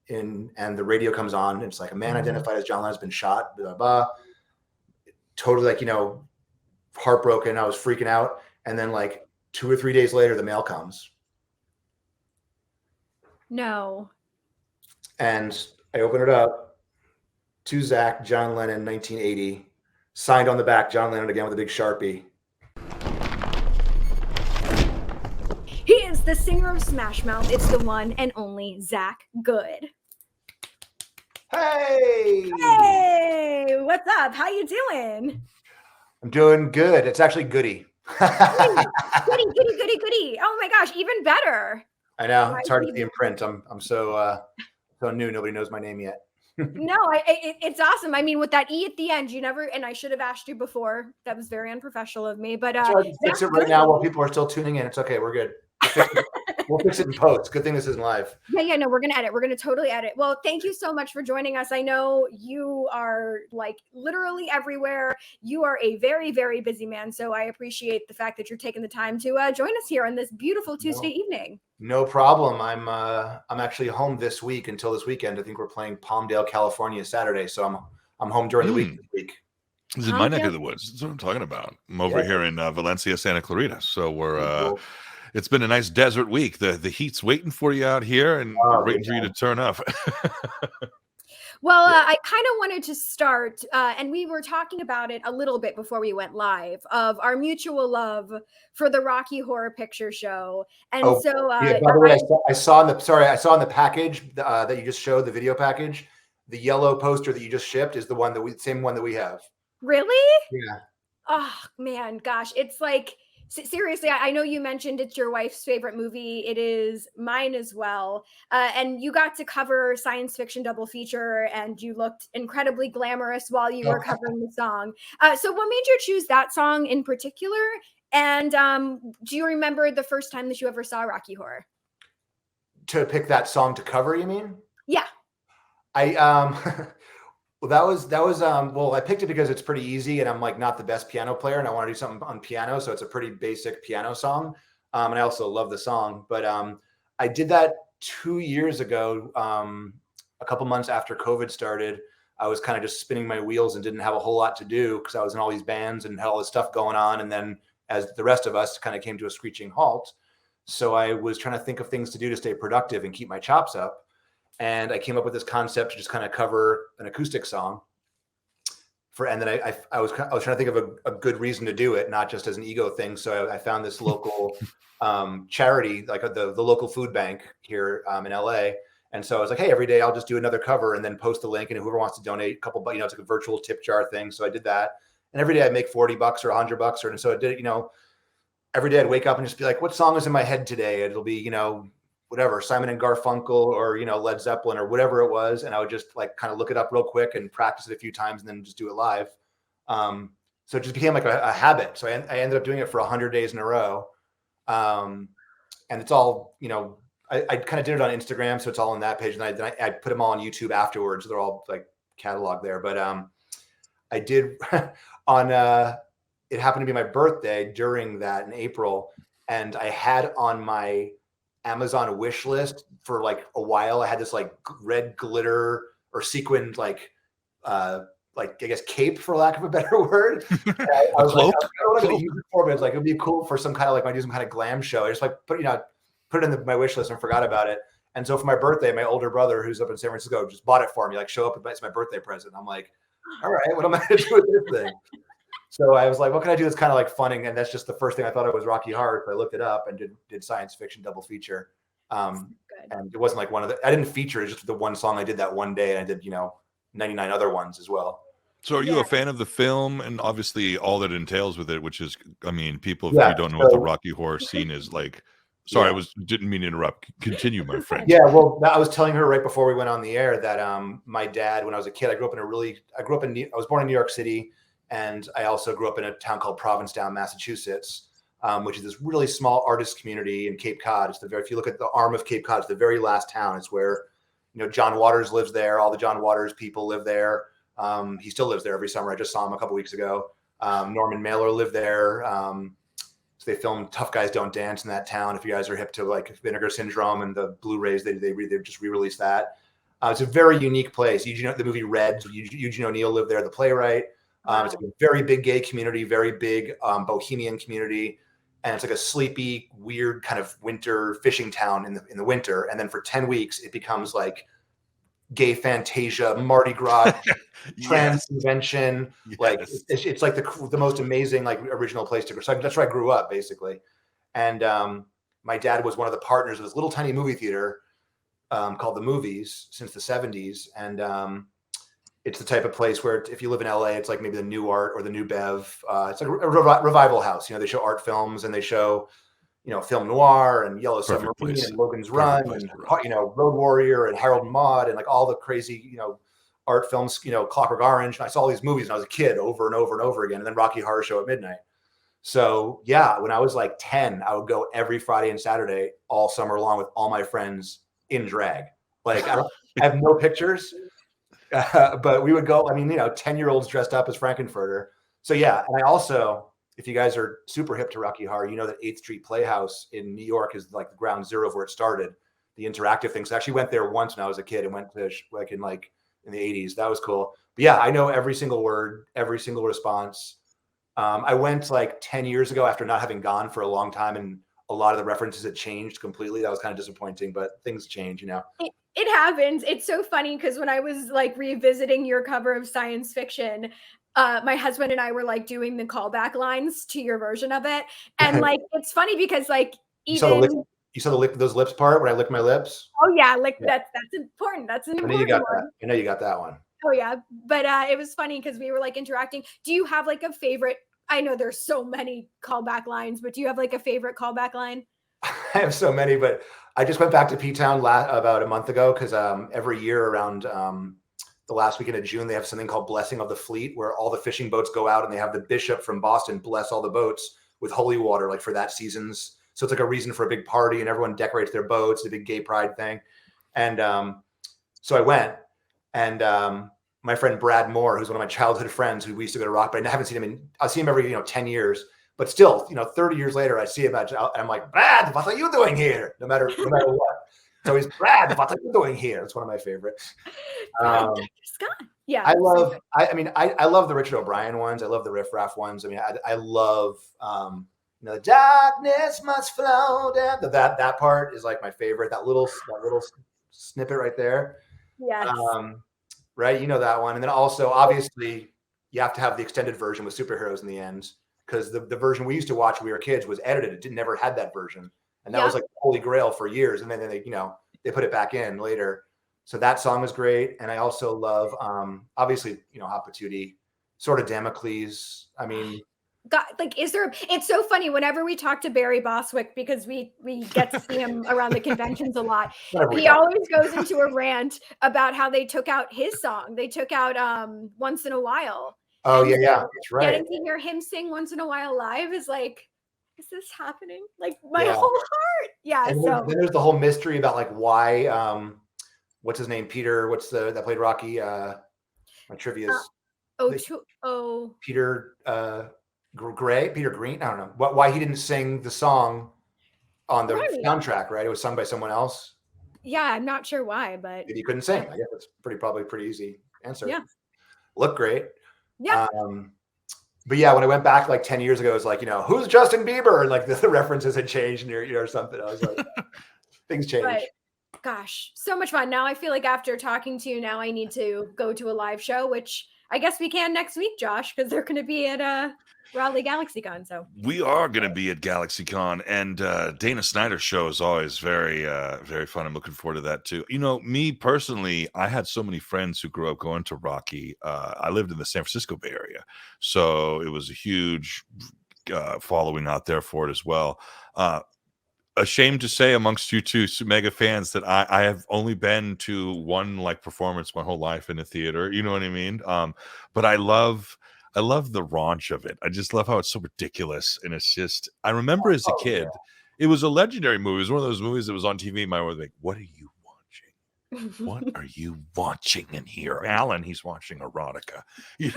and the radio comes on. And it's like, a man identified as John Lennon has been shot, blah, blah, blah. Totally like, heartbroken. I was freaking out. And then like 2 or 3 days later, the mail comes. No. And I open it up. To Zach, John Lennon, 1980. Signed on the back, John Lennon again with a big Sharpie. He is the singer of Smash Mouth. It's the one and only Zach Goode. Hey! Hey! What's up? How you doing? I'm doing good. It's actually Goody. Goody. Oh my gosh, even better. I know. It's hard to see in print. I'm so new. Nobody knows my name yet. No, it's awesome. I mean, with that E at the end, you never, and I should have asked you before. That was very unprofessional of me, but fix it right now while people are still tuning in. It's okay. We're good. We'll fix it in post. Good thing this isn't live. Yeah. No, we're going to edit. We're going to totally edit. Well, thank you so much for joining us. I know you are like literally everywhere. You are a very, very busy man. So I appreciate the fact that you're taking the time to join us here on this beautiful Tuesday evening. No problem. I'm actually home this week until this weekend. I think we're playing Palmdale, California Saturday. So I'm home during the week this week. This is my neck of the woods. That's what I'm talking about. I'm over here in Valencia, Santa Clarita. So we're cool. It's been a nice desert week. The heat's waiting for you out here and waiting for you to turn up. Well, I kind of wanted to start, and we were talking about it a little bit before we went live, of our mutual love for the Rocky Horror Picture Show. And by the way, I saw in the package that you just showed, the video package, the yellow poster that you just shipped is the same one that we have. Really? Yeah. Oh man, gosh, it's like, seriously, I know you mentioned it's your wife's favorite movie. It is mine as well. And you got to cover science fiction double feature, and you looked incredibly glamorous while you were covering the song. So what made you choose that song in particular? And do you remember the first time that you ever saw Rocky Horror? To pick that song to cover, you mean? Yeah. Well, that was I picked it because it's pretty easy, and I'm like not the best piano player, and I want to do something on piano, so it's a pretty basic piano song. And I also love the song, but I did that 2 years ago, a couple months after COVID started. I was kind of just spinning my wheels and didn't have a whole lot to do because I was in all these bands and had all this stuff going on, and then as the rest of us kind of came to a screeching halt. So I was trying to think of things to do to stay productive and keep my chops up. And I came up with this concept to just kind of cover an acoustic song and then I was trying to think of a good reason to do it, not just as an ego thing. So I found this local charity, like the local food bank here in LA. And so I was like, hey, every day I'll just do another cover and then post the link, and whoever wants to donate a couple, it's like a virtual tip jar thing. So I did that. And every day I'd make $40 or $100. And so I did it, every day I'd wake up and just be like, what song is in my head today? It'll be, whatever, Simon and Garfunkel or, Led Zeppelin or whatever it was. And I would just like kind of look it up real quick and practice it a few times and then just do it live. So it just became like a habit. So I ended up doing it for 100 days in a row. And it's all, I kind of did it on Instagram. So it's all on that page. And I put them all on YouTube afterwards. So they're all like cataloged there. But I did on, it happened to be my birthday during that in April. And I had on my Amazon wish list for like a while. I had this like red glitter or sequined I guess cape, for lack of a better word. I was like, I don't know what I'm going to use it for, but it's like it'd be cool for some kind of I do some kind of glam show. I just like put it in my wish list and forgot about it. And so for my birthday, my older brother, who's up in San Francisco, just bought it for me. Like, show up, it's my birthday present. I'm like, all right, what am I going to do with this thing? So I was like, what can I do that's kind of like funny? And that's just the first thing I thought it was Rocky Horror. So I looked it up and did science fiction double feature. And it wasn't like I didn't feature it, just the one song I did that one day. And I did, 99 other ones as well. So are you a fan of the film and obviously all that entails with it, which is, people, if you don't know what the Rocky Horror scene is like, sorry, didn't mean to interrupt. Continue, my friend. Yeah. Well, I was telling her right before we went on the air that my dad, when I was a kid, I was born in New York City. And I also grew up in a town called Provincetown, Massachusetts, which is this really small artist community in Cape Cod. If you look at the arm of Cape Cod, it's the very last town. It's where, John Waters lives there. All the John Waters people live there. He still lives there every summer. I just saw him a couple weeks ago. Norman Mailer lived there. So they filmed Tough Guys Don't Dance in that town. If you guys are hip to like Vinegar Syndrome and the Blu-rays, they just re-released that. It's a very unique place. The movie Red, Eugene O'Neill lived there, the playwright. It's like a very big gay community, very big bohemian community. And it's like a sleepy, weird kind of winter fishing town in the winter. And then for 10 weeks, it becomes like gay Fantasia, Mardi Gras, trans convention. Yes. Like it's like the most amazing, like original place to go. So that's where I grew up, basically. And my dad was one of the partners of this little tiny movie theater called The Movies since the 70s. And it's the type of place where if you live in LA, it's like maybe the New Art or the New Bev. It's like a revival house. They show art films and they show, film noir and Yellow Submarine and Logan's Run and, Road Warrior and Harold and Maude and like all the crazy, art films, Clockwork Orange. And I saw all these movies when I was a kid over and over and over again. And then Rocky Horror Show at midnight. So yeah, when I was like 10, I would go every Friday and Saturday all summer long with all my friends in drag. Like I have no pictures. But we would go, 10-year-olds dressed up as Frankenfurter. So yeah. And I also, if you guys are super hip to Rocky Horror, that 8th Street Playhouse in New York is like the ground zero of where it started, the interactive thing. So I actually went there once when I was a kid and went to in the 80s. That was cool. But yeah, I know every single word, every single response. I went like 10 years ago after not having gone for a long time, and a lot of the references had changed completely. That was kind of disappointing, but things change, It happens. It's so funny because when I was like revisiting your cover of science fiction, my husband and I were like doing the callback lines to your version of it. And like, it's funny because like, even you saw the lick those lips part when I licked my lips. Oh yeah. That's important. That's an important one. I know you got that one. Oh yeah. But it was funny because we were like interacting. Do you have like a favorite? I know there's so many callback lines, but do you have like a favorite callback line? I have so many, but I just went back to P-Town about a month ago because every year around the last weekend of June, they have something called Blessing of the Fleet, where all the fishing boats go out and they have the bishop from Boston bless all the boats with holy water, like for that season's. So it's like a reason for a big party and everyone decorates their boats, a big gay pride thing. And so I went, and my friend Brad Moore, who's one of my childhood friends who we used to go to Rock, but I haven't seen him I see him every 10 years. But still, 30 years later, I see him and I'm like, Brad, what are you doing here? No matter what. So he's, Brad, what are you doing here? It's one of my favorites. Scott. Yeah. I love the Richard O'Brien ones. I love the Riff Raff ones. I love, the darkness must flow down. That part is like my favorite. That little snippet right there. Yes. Right. That one. And then also, obviously, you have to have the extended version with superheroes in the end. Because the version we used to watch when we were kids was edited. It never had that version. And that was like the holy grail for years. And then they put it back in later. So that song was great. And I also love, obviously, Hot Patootie, sort of Damocles. God, it's so funny whenever we talk to Barry Bostwick, because we get to see him around the conventions a lot. He always goes into a rant about how they took out his song. They took out Once in a While. Oh, yeah, that's right. Getting to hear him sing Once in a While live is like, is this happening? Like my whole heart. Yeah. And so then there's the whole mystery about like why, what's his name? Peter, that played Rocky? My trivia is Peter Peter Green. I don't know why he didn't sing the song on the soundtrack, right? It was sung by someone else. Yeah, I'm not sure why, but maybe he couldn't sing. I guess that's probably pretty easy answer. Yeah. Look great. Yeah. But yeah, when I went back like 10 years ago, it was like, who's Justin Bieber? And like the references had changed or something. I was like, things change. Right. Gosh, so much fun. Now I feel like after talking to you, now I need to go to a live show, which I guess we can next week, Josh, because they're going to be at Raleigh GalaxyCon. So we are going to be at GalaxyCon, and Dana Snyder's show is always very, very fun. I'm looking forward to that too. Me personally, I had so many friends who grew up going to Rocky. I lived in the San Francisco Bay Area, so it was a huge following out there for it as well. Ashamed to say amongst you two mega fans that I have only been to one like performance my whole life in a theater. You know what I mean? But I love the raunch of it. I just love how it's so ridiculous. And it's just, I remember as a kid, it was a legendary movie. It was one of those movies that was on TV. My mom was like, what are you watching? What are you watching in here? Alan, he's watching erotica. You're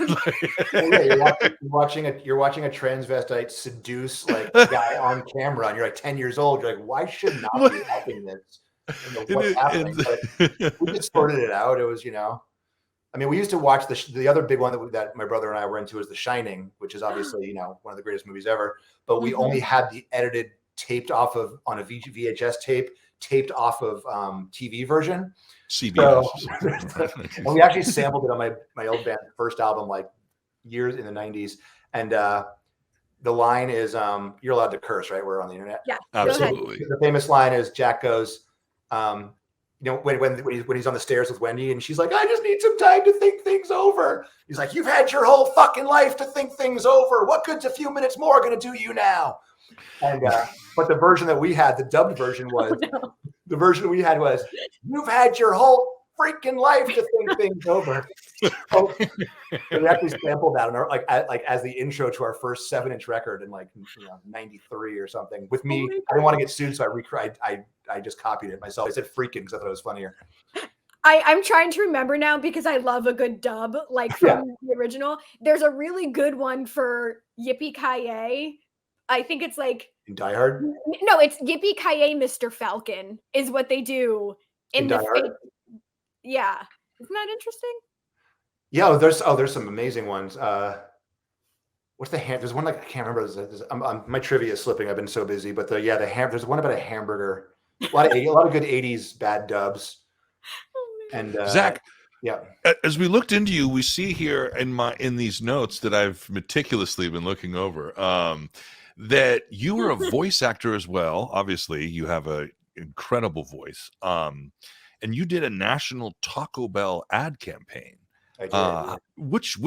watching a transvestite seduce like a guy on camera, and you're like 10 years old. You're like, why should not be having this? don't know what's happening, but we just sorted it out. It was, I mean, we used to watch the other big one that my brother and I were into is The Shining, which is obviously, one of the greatest movies ever. But we only had the edited, taped off of on a VHS tape, taped off of TV version. CBS. So, and we actually sampled it on my old band's first album, like years in the 90s. And the line is, you're allowed to curse, right? We're on the internet. Yeah, absolutely. The famous line is Jack goes, when he's on the stairs with Wendy and she's like, I just need some time to think things over. He's like, you've had your whole fucking life to think things over. What good's a few minutes more going to do you now? And but the version that we had, the dubbed version was, the version we had was, you've had your whole freaking life to think things over. So we actually sampled that like as the intro to our first 7-inch record in 93 or something. With me, I didn't want to get sued, so I just copied it myself. I said freaking because I thought it was funnier. I'm trying to remember now because I love a good dub, like from the original. There's a really good one for Yippee-Ki-Yay. I think it's like in Die Hard. No, it's Yippee-Ki-Yay, Mr. Falcon is what they do in Die Hard. Yeah, isn't that interesting? Yeah, there's some amazing ones. What's the There's one I can't remember. My trivia is slipping. I've been so busy, but there's one about a hamburger. A lot of good 80s bad dubs. And Zach, yeah. As we looked into you, we see here in these notes that I've meticulously been looking over that you were a voice actor as well. Obviously, you have an incredible voice. And you did a national Taco Bell ad campaign. I did. Which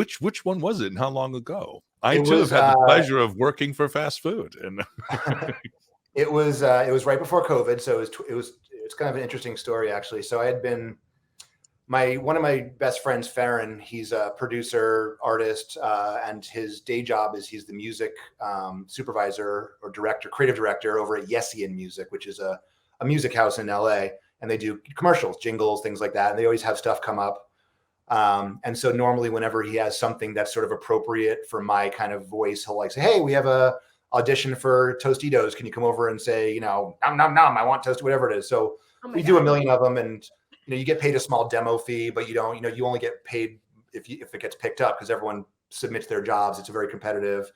one was it, and how long ago? I too have had the pleasure of working for fast food, and it was right before COVID, so it's kind of an interesting story actually. So I had been one of my best friends, Farron. He's a producer, artist, and his day job is he's the music supervisor or director, creative director over at Yessian Music, which is a music house in LA. And they do commercials, jingles, things like that. And they always have stuff come up. And so normally whenever he has something that's sort of appropriate for my kind of voice, he'll say, hey, we have a audition for Tostitos. Can you come over and say, nom, nom, nom, I want toast, whatever it is. So we do a million of them, and, you get paid a small demo fee, but you don't, you only get paid if it gets picked up because everyone submits their jobs. It's very competitive.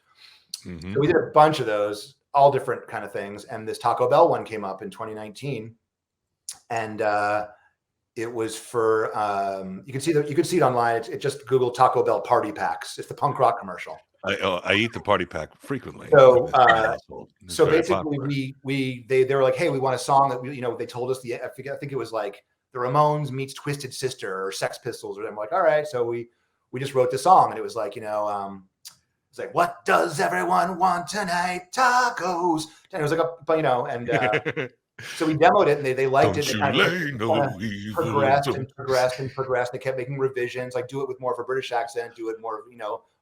Mm-hmm. So we did a bunch of those, all different kind of things. And this Taco Bell one came up in 2019. And it was for you can see it online. It just Google Taco Bell party packs. It's the punk rock commercial. I eat the party pack frequently. So basically they were like, hey, we want a song that they told us I think it was like the Ramones meets Twisted Sister or Sex Pistols, or I'm like, all right. So we just wrote the song, and it was like it's like, what does everyone want tonight? Tacos. And it was like so we demoed it, and they liked it. They kind of progressed. They kept making revisions, like do it with more of a British accent, do it more,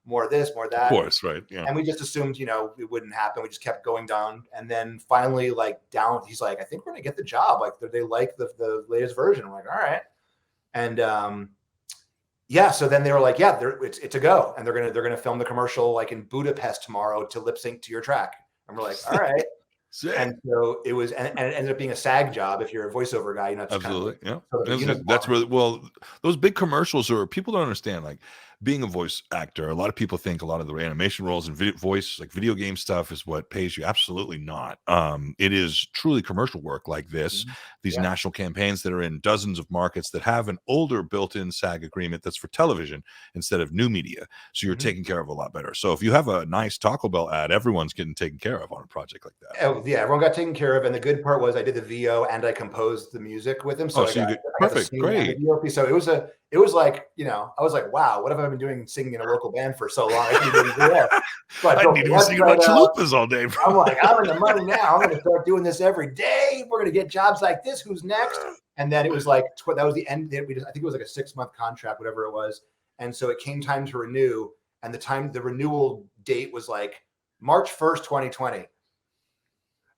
more of this, more of that. Of course, right? Yeah. And we just assumed, it wouldn't happen. We just kept going down, and then finally, down, he's like, I think we're gonna get the job. Like they like the latest version. I'm like, all right, and so then they were like, yeah, it's a go, and they're gonna film the commercial in Budapest tomorrow to lip sync to your track. And we're like, all right. And so it was, and it ended up being a SAG job. If you're a voiceover guy, absolutely, that's really those big commercials are, people don't understand. Being a voice actor, a lot of people think a lot of the animation roles and video game stuff is what pays you. Absolutely not. It is truly commercial work like this. Mm-hmm. These national campaigns that are in dozens of markets that have an older built-in SAG agreement that's for television instead of new media. So you're taken care of a lot better. So if you have a nice Taco Bell ad, everyone's getting taken care of on a project like that. Oh, yeah, everyone got taken care of. And the good part was I did the VO and I composed the music with him. So perfect, great. So it was like, I was like, wow, what have I been doing singing in a local band for so long? I need to be singing about chalupas all day, bro. I'm like, I'm in the money now. I'm going to start doing this every day. We're going to get jobs like this. Who's next? And then it was like, that was the end. I think it was like a 6-month contract, whatever it was. And so it came time to renew. And the renewal date was like March 1st, 2020.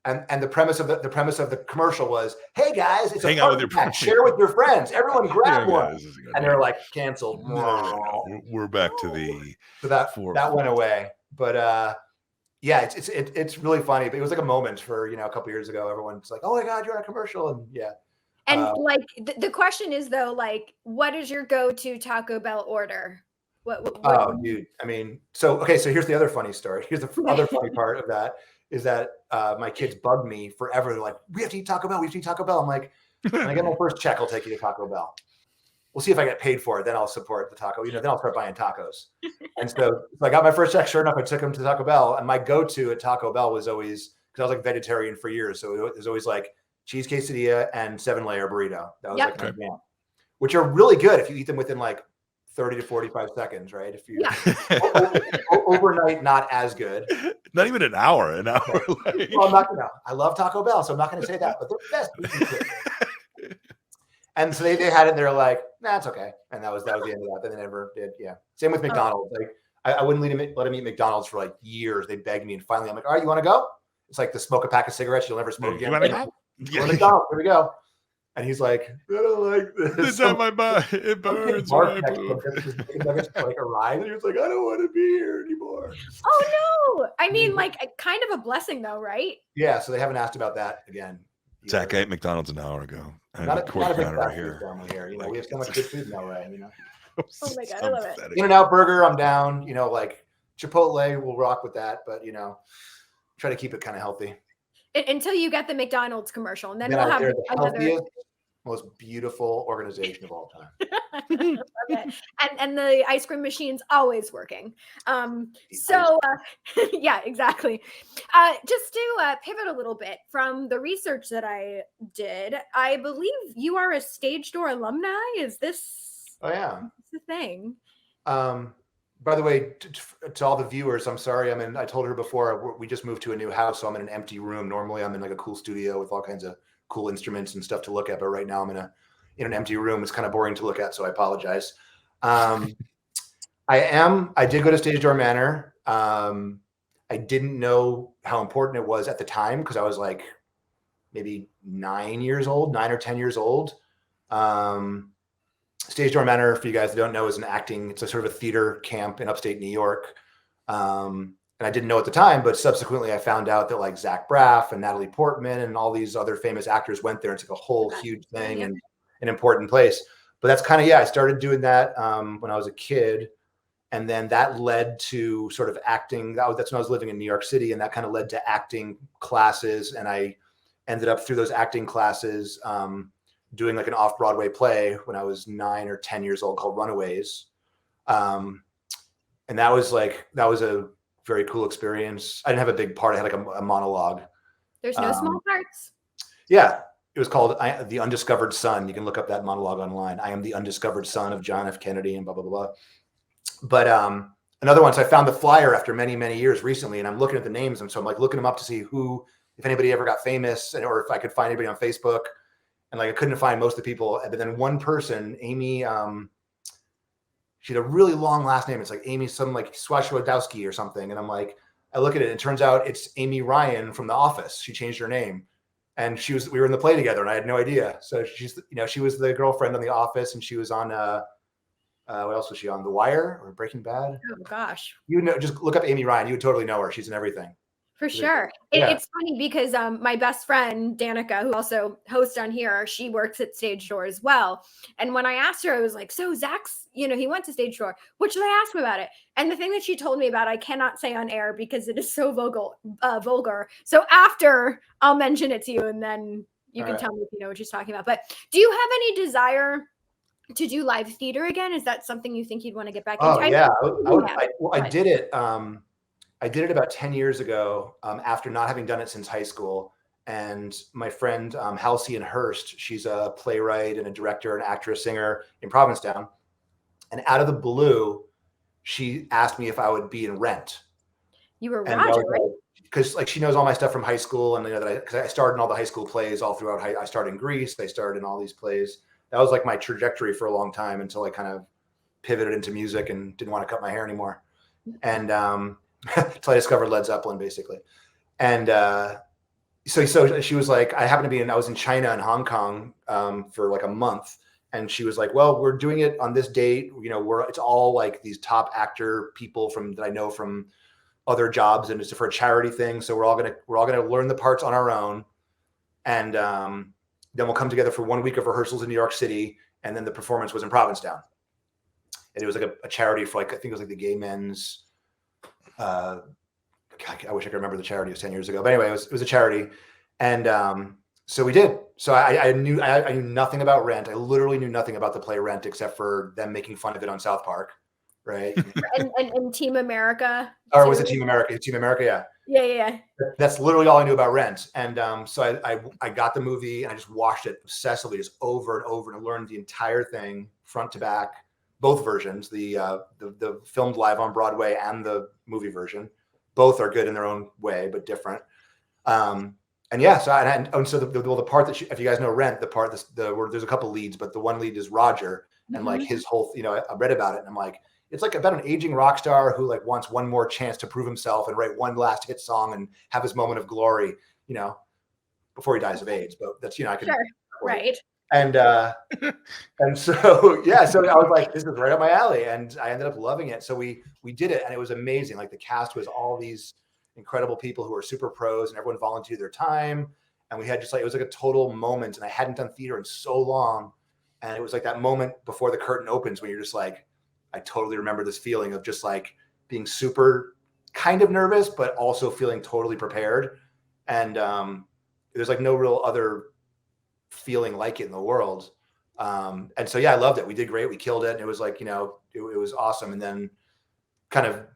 And the premise of the commercial was, hey guys, it's hang out with your friends. Share with your friends. Everyone grab one. And they're like, canceled. No. We're back to that went away. But it's really funny. But it was like a moment for a couple years ago. Everyone's like, oh my God, you're on a commercial. And yeah. And like the question is though, like, what is your go-to Taco Bell order? What Oh, dude. I mean, so here's the other funny story. Here's the other funny part of that is that my kids bugged me forever. They're like, we have to eat Taco Bell. We have to eat Taco Bell. I'm like, when I get my first check, I'll take you to Taco Bell. We'll see if I get paid for it. Then I'll support the taco. Then I'll start buying tacos. And so I got my first check. Sure enough, I took them to Taco Bell. And my go-to at Taco Bell was always, because I was like vegetarian for years. So it was always like cheese quesadilla and 7-layer burrito. That was like my jam, which are really good if you eat them within like 30 to 45 seconds, right? If you overnight, not as good. Not even an hour. Well, I'm not gonna. I love Taco Bell, so I'm not going to say that. But they're best. And so they had it, and they're like, nah, it's okay. And that was the end of that. Then they never did. Yeah. Same with McDonald's. Like I wouldn't let them eat McDonald's for like years. They begged me, and finally I'm like, all right, you want to go? It's like to smoke a pack of cigarettes. You'll never smoke again. McDonald's, here we go. And he's like, I don't like this. It's at my butt. It burns. Like arrived, and he was like, I don't want to be here anymore. Oh no! I mean, like, kind of a blessing, though, right? Yeah. So they haven't asked about that again. Zach, I ate McDonald's an hour ago. Not a big right here. We have so much good food now, right? Oh my God, I love it. In-N-Out Burger, I'm down. Like Chipotle, we'll rock with that, but try to keep it kind of healthy. Until you get the McDonald's commercial, and then we'll have another most beautiful organization of all time. Love it. And the ice cream machine's always working. Yeah, exactly. Just to pivot a little bit from the research that I did, I believe you are a Stage Door alumni. Is this? Oh yeah, the thing. By the way, to all the viewers, I'm sorry. I told her before, we just moved to a new house, so I'm in an empty room. Normally, I'm in like a cool studio with all kinds of cool instruments and stuff to look at, but right now I'm in an empty room. It's kind of boring to look at, so I apologize. I did go to Stage Door Manor. I didn't know how important it was at the time because I was like maybe 9 or 10 years old. Stage Door Manor, for you guys that don't know, is it's a sort of a theater camp in upstate New York. And I didn't know at the time, but subsequently I found out that like Zach Braff and Natalie Portman and all these other famous actors went there. It's like a whole huge thing and an important place. But that's kind of, I started doing that when I was a kid. And then that led to sort of acting. That's when I was living in New York City. And that kind of led to acting classes. And I ended up through those acting classes doing like an off-Broadway play when I was 9 or 10 years old called Runaways. And that was a very cool experience. I didn't have a big part. I had like a monologue. There's no small parts. Yeah. It was called The Undiscovered Son. You can look up that monologue online. I am the undiscovered son of John F. Kennedy and blah, blah, blah, blah. But another one, so I found the flyer after many, many years recently, and I'm looking at the names. And so I'm like looking them up to see if anybody ever got famous or if I could find anybody on Facebook. And like I couldn't find most of the people. But then one person, Amy, she had a really long last name. It's like Amy, some like Swashwadowski or something. And I'm like, I look at it and it turns out it's Amy Ryan from The Office. She changed her name. And we were in the play together and I had no idea. So she was the girlfriend on The Office and she was on, what else was she on? The Wire or Breaking Bad? Oh gosh. Just look up Amy Ryan. You would totally know her. She's in everything. For sure. It's funny because my best friend, Danica, who also hosts on here, she works at Stage Door as well. And when I asked her, I was like, so Zach's, he went to Stage Door. What should I ask him about it? And the thing that she told me about, I cannot say on air because it is so vulgar. So after, I'll mention it to you and then you can tell me if you know what she's talking about. But do you have any desire to do live theater again? Is that something you think you'd want to get back into? I did it. I did it about 10 years ago after not having done it since high school. And my friend, Halcyon Hurst, she's a playwright and a director, an actress, singer in Provincetown. And out of the blue, she asked me if I would be in Rent. You were Roger, right? Because like she knows all my stuff from high school. And because I started in all the high school plays all throughout. I started in Greece. I started in all these plays. That was like my trajectory for a long time until I kind of pivoted into music and didn't want to cut my hair anymore. And until I discovered Led Zeppelin, basically. And so she was like, I was in China and Hong Kong for like a month. And she was like, well, we're doing it on this date. It's all like these top actor people that I know from other jobs, and it's for a charity thing. So we're all gonna learn the parts on our own. And then we'll come together for 1 week of rehearsals in New York City, and then the performance was in Provincetown. And it was like a charity for like, I think it was like the Gay Men's, I wish I could remember the charity. It was 10 years ago. But anyway, it was a charity. And so we did. So I knew nothing about Rent. I literally knew nothing about the play Rent except for them making fun of it on South Park. Right. and Team America. Or was it Team America? Team America, yeah. Yeah. That's literally all I knew about Rent. And so I got the movie and I just watched it obsessively, just over and over, and I learned the entire thing front to back, both versions, the filmed live on Broadway and the movie version. Both are good in their own way, but different. And yeah, so the part that if you guys know Rent, the part where there's a couple leads, but the one lead is Roger, and like his whole, I read about it and I'm like, it's like about an aging rock star who like wants one more chance to prove himself and write one last hit song and have his moment of glory, before he dies of AIDS. But that's, I can. Sure. Right. And so, yeah, so I was like, this is right up my alley. And I ended up loving it. So we did it and it was amazing. Like the cast was all these incredible people who were super pros and everyone volunteered their time. And we had just like, it was like a total moment. And I hadn't done theater in so long. And it was like that moment before the curtain opens when you're just like, I totally remember this feeling of just like being super kind of nervous, but also feeling totally prepared. And there's like no real other feeling like it in the world. And so, yeah, I loved it. We did great. We killed it. And it was like, it was awesome. And then kind of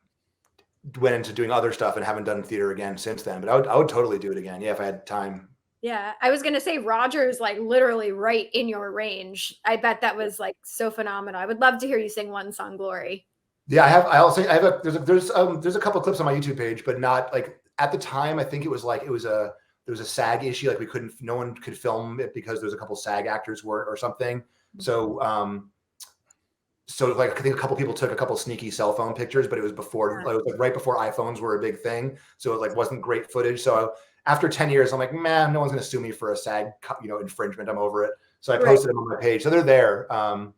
went into doing other stuff and haven't done theater again since then. But I would totally do it again. Yeah, if I had time. Yeah, I was going to say Roger's like literally right in your range. I bet that was like so phenomenal. I would love to hear you sing One Song Glory. Yeah, there's a couple clips on my YouTube page, but not like at the time. I think it was like there was a SAG issue. Like no one could film it because there was a couple SAG actors or something. So like I think a couple people took a couple sneaky cell phone pictures, but it was before, it was like right before iPhones were a big thing. So it like wasn't great footage. So after 10 years, I'm like, man, no one's going to sue me for a SAG, infringement. I'm over it. So I posted them on my page. So they're there. And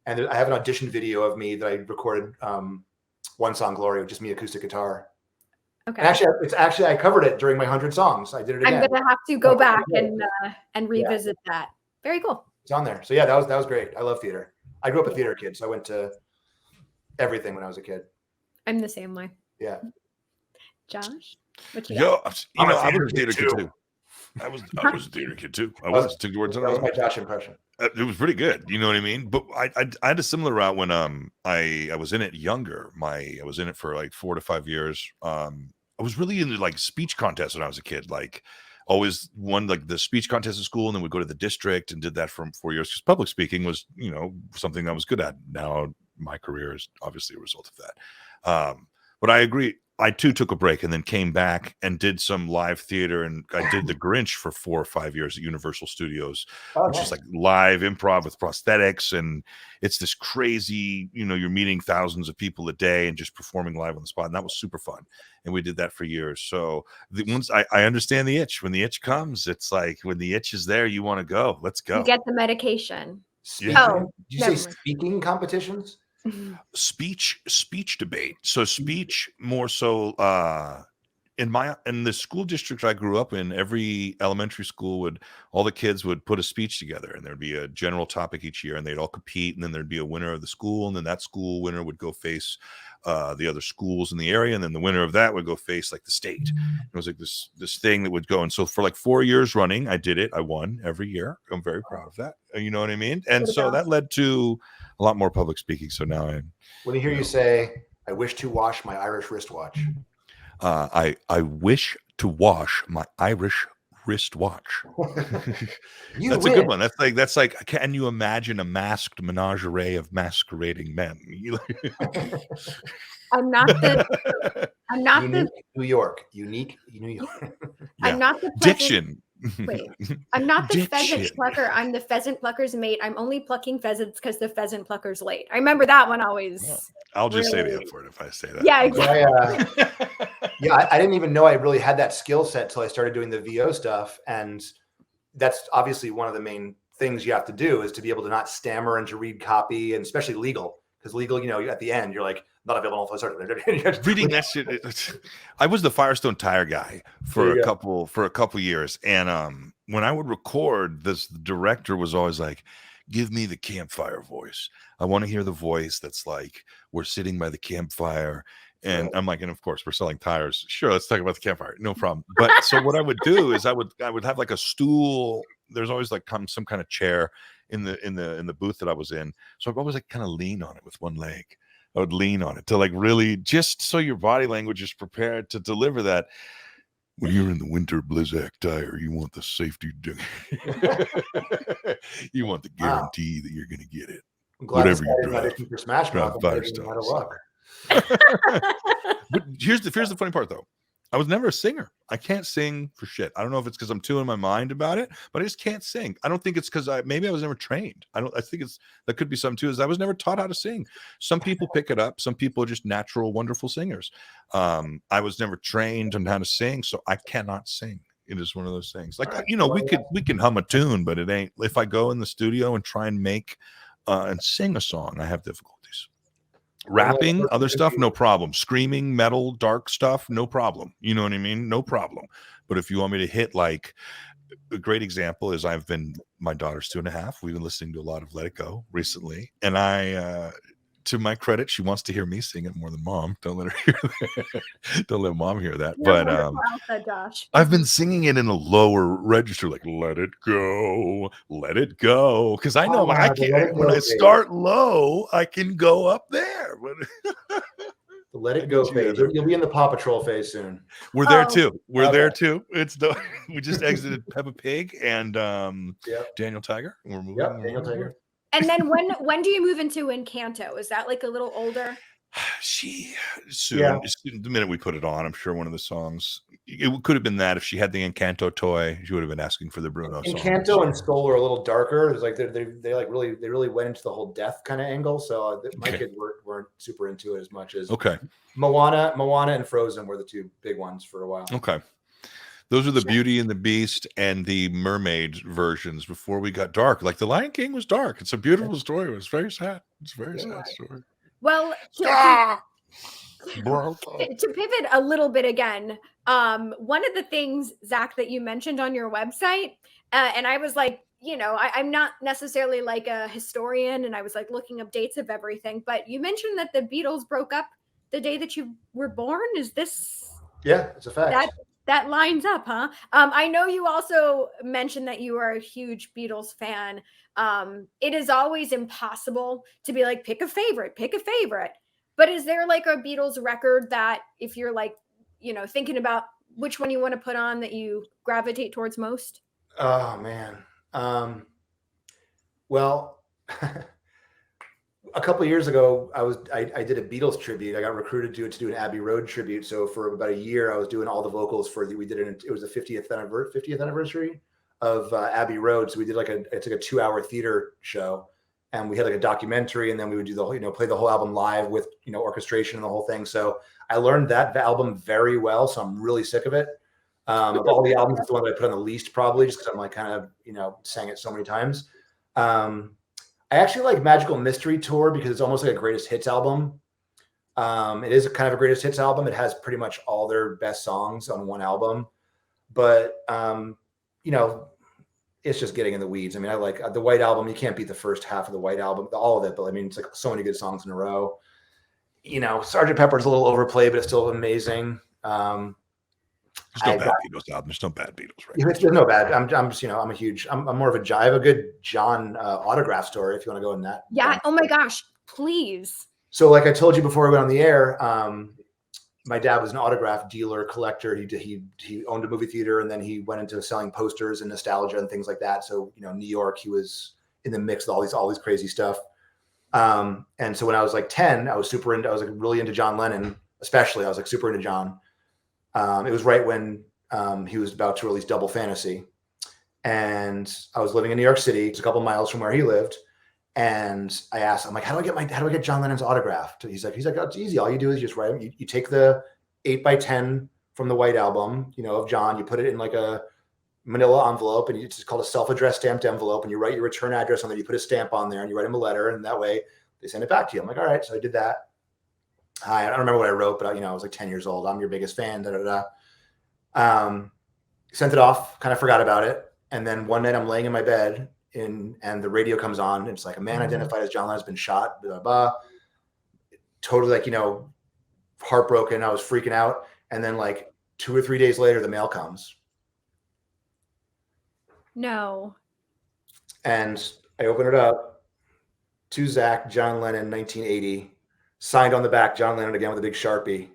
I have an audition video of me that I recorded, One Song Glory, with just me acoustic guitar. Okay. And actually, I covered it during my 100 songs. I did it again. I'm going to have to go back and revisit that. Very cool. It's on there. So yeah, that was great. I love theater. I grew up a theater kid, so I went to everything when I was a kid. I'm the same way. Yeah. Josh? I was a theater kid too. I was a theater kid too. I was took the words. That was my Josh impression. It was pretty good. You know what I mean? But I had a similar route when I was in it younger. I was in it for like 4 to 5 years. I was really into like speech contests when I was a kid. Like always won like the speech contest at school, and then would go to the district and did that for 4 years because public speaking was something I was good at. Now my career is obviously a result of that. But I agree. I too took a break and then came back and did some live theater, and I did The Grinch for 4 or 5 years at Universal Studios, which is like live improv with prosthetics, and it's this crazy, you're meeting thousands of people a day and just performing live on the spot, and that was super fun. And we did that for years. So once I understand the itch. When the itch comes, it's like when the itch is there, you want to go. Let's go. You get the medication. Did you say speaking competitions? Speech debate. So speech more so in the school district I grew up in, every elementary school all the kids would put a speech together, and there'd be a general topic each year, and they'd all compete, and then there'd be a winner of the school, and then that school winner would go face the other schools in the area, and then the winner of that would go face like the state. It was like this thing that would go. And so for like 4 years running, I did it. I won every year. I'm very proud of that. You know what I mean? And so that led to a lot more public speaking. So now when you hear you say, I wish to wash my Irish wristwatch. I wish to wash my Irish wristwatch. That's a good one. That's like, can you imagine a masked menagerie of masquerading men? I'm not the New York. Unique New York. I'm not the diction. Wait, I'm not the pheasant plucker. I'm the pheasant plucker's mate. I'm only plucking pheasants because the pheasant plucker's late. I remember that one always. Yeah. I'll just say the F word if I say that. Yeah, exactly. I didn't even know I really had that skill set till I started doing the VO stuff. And that's obviously one of the main things you have to do is to be able to not stammer and to read copy, and especially legal. Because legal, at the end, you're like, not available until I start reading that shit. I was the Firestone tire guy for a couple years, and when I would record this, the director was always like, give me the campfire voice. I want to hear the voice that's like, we're sitting by the campfire. And I'm like, and of course we're selling tires. Sure, let's talk about the campfire. No problem. But so what I would do is I would have like a stool. There's always like some kind of chair in the booth that I was in. So I'd always like kind of lean on it with one leg. I would lean on it to like really, just so your body language is prepared to deliver that. When you're in the winter Blizzak tire, you want the safety. You want the guarantee that you're going to get it. I'm glad Whatever this you guy is drive. auditioning for Smash Drive Mouth. fire I'm getting out of starts. luck. But here's the funny part, though. I was never a singer. I can't sing for shit. I don't know if it's because I'm too in my mind about it, but I just can't sing. I don't think it's because maybe I was never trained. I think that could be something too, is I was never taught how to sing. Some people pick it up. Some people are just natural, wonderful singers. I was never trained on how to sing, so I cannot sing. It is one of those things. Like, we can hum a tune, but it ain't. If I go in the studio and try and make and sing a song, I have difficulties. Rapping, other stuff, no problem. Screaming, metal, dark stuff, no problem. You know what I mean? No problem. But if you want me to hit, like, a great example is my daughter's 2.5. We've been listening to a lot of Let It Go recently. And to my credit, she wants to hear me sing it more than mom. Don't let her hear that. Don't let mom hear that. You're But outfit, Josh. I've been singing it in a lower register, like let it go, because I know when I start low, I can go up there. The Let It Go phase. You'll be in the Paw Patrol phase soon. We're there too. There too. We just exited Peppa Pig and Daniel Tiger. We're moving. Yep, Daniel Tiger. And then when do you move into Encanto? Is that like a little older? Soon. Yeah. The minute we put it on, I'm sure one of the songs. It could have been that if she had the Encanto toy, she would have been asking for the Bruno song. Encanto and Soul are a little darker. It's like they really went into the whole death kind of angle. So my kids weren't super into it as much as Moana and Frozen were the two big ones for a while. Okay. Those are the Beauty and the Beast and the mermaid versions before we got dark. Like the Lion King was dark. It's a beautiful story. It was very sad. It's a very sad story. Well, to pivot a little bit again, one of the things, Zach, that you mentioned on your website, and I was like, I'm not necessarily like a historian, and I was like looking up dates of everything, but you mentioned that the Beatles broke up the day that you were born. Is this? Yeah, it's a fact. That lines up, huh? I know you also mentioned that you are a huge Beatles fan. It is always impossible to be like, pick a favorite. But is there like a Beatles record that if you're like, thinking about which one you want to put on that you gravitate towards most? Oh, man. Well, a couple of years ago, I did a Beatles tribute. I got recruited to do an Abbey Road tribute. So for about a year, I was doing all the vocals we did it. It was the 50th anniversary of Abbey Road. So we did it's like a 2-hour theater show, and we had like a documentary, and then we would do the whole, play the whole album live with, orchestration and the whole thing. So I learned that album very well. So I'm really sick of it. Of all the albums, it's the one that I put on the least, probably just because I'm like kind of, sang it so many times. I actually like Magical Mystery Tour because it's almost like a greatest hits album. It is kind of a greatest hits album. It has pretty much all their best songs on one album, but it's just getting in the weeds. I mean, I like the White Album. You can't beat the first half of the White Album, all of it, but I mean, it's like so many good songs in a row. Sgt. Pepper's a little overplayed, but it's still amazing. There's no bad Beatles album. There's no bad Beatles, right? There's no bad. I'm more of I have a good John autograph story if you want to go in that. Yeah. Oh my gosh, please. So like I told you before we went on the air, my dad was an autograph dealer, collector. He owned a movie theater, and then he went into selling posters and nostalgia and things like that. So, New York, he was in the mix with all these crazy stuff. And so when I was like 10, I was like really into John Lennon, especially. I was like super into John. It was right when he was about to release Double Fantasy, and I was living in New York City, just a couple miles from where he lived. And I asked, I'm like, how do I get John Lennon's autograph? He's like, oh, it's easy. All you do is just write him. You take the 8x10 from the White Album, of John, you put it in like a manila envelope, and it's called a self-addressed stamped envelope, and you write your return address on there. You put a stamp on there, and you write him a letter, and that way they send it back to you. I'm like, all right. So I did that. I don't remember what I wrote, but I was like 10 years old. I'm your biggest fan. Sent it off, kind of forgot about it. And then one night I'm laying in my bed and the radio comes on. And it's like a man identified as John Lennon has been shot, blah, blah, blah. Totally like, heartbroken. I was freaking out. And then like 2 or 3 days later, the mail comes. No. And I open it up. To Zach, John Lennon, 1980. Signed on the back, John Lennon again with a big Sharpie.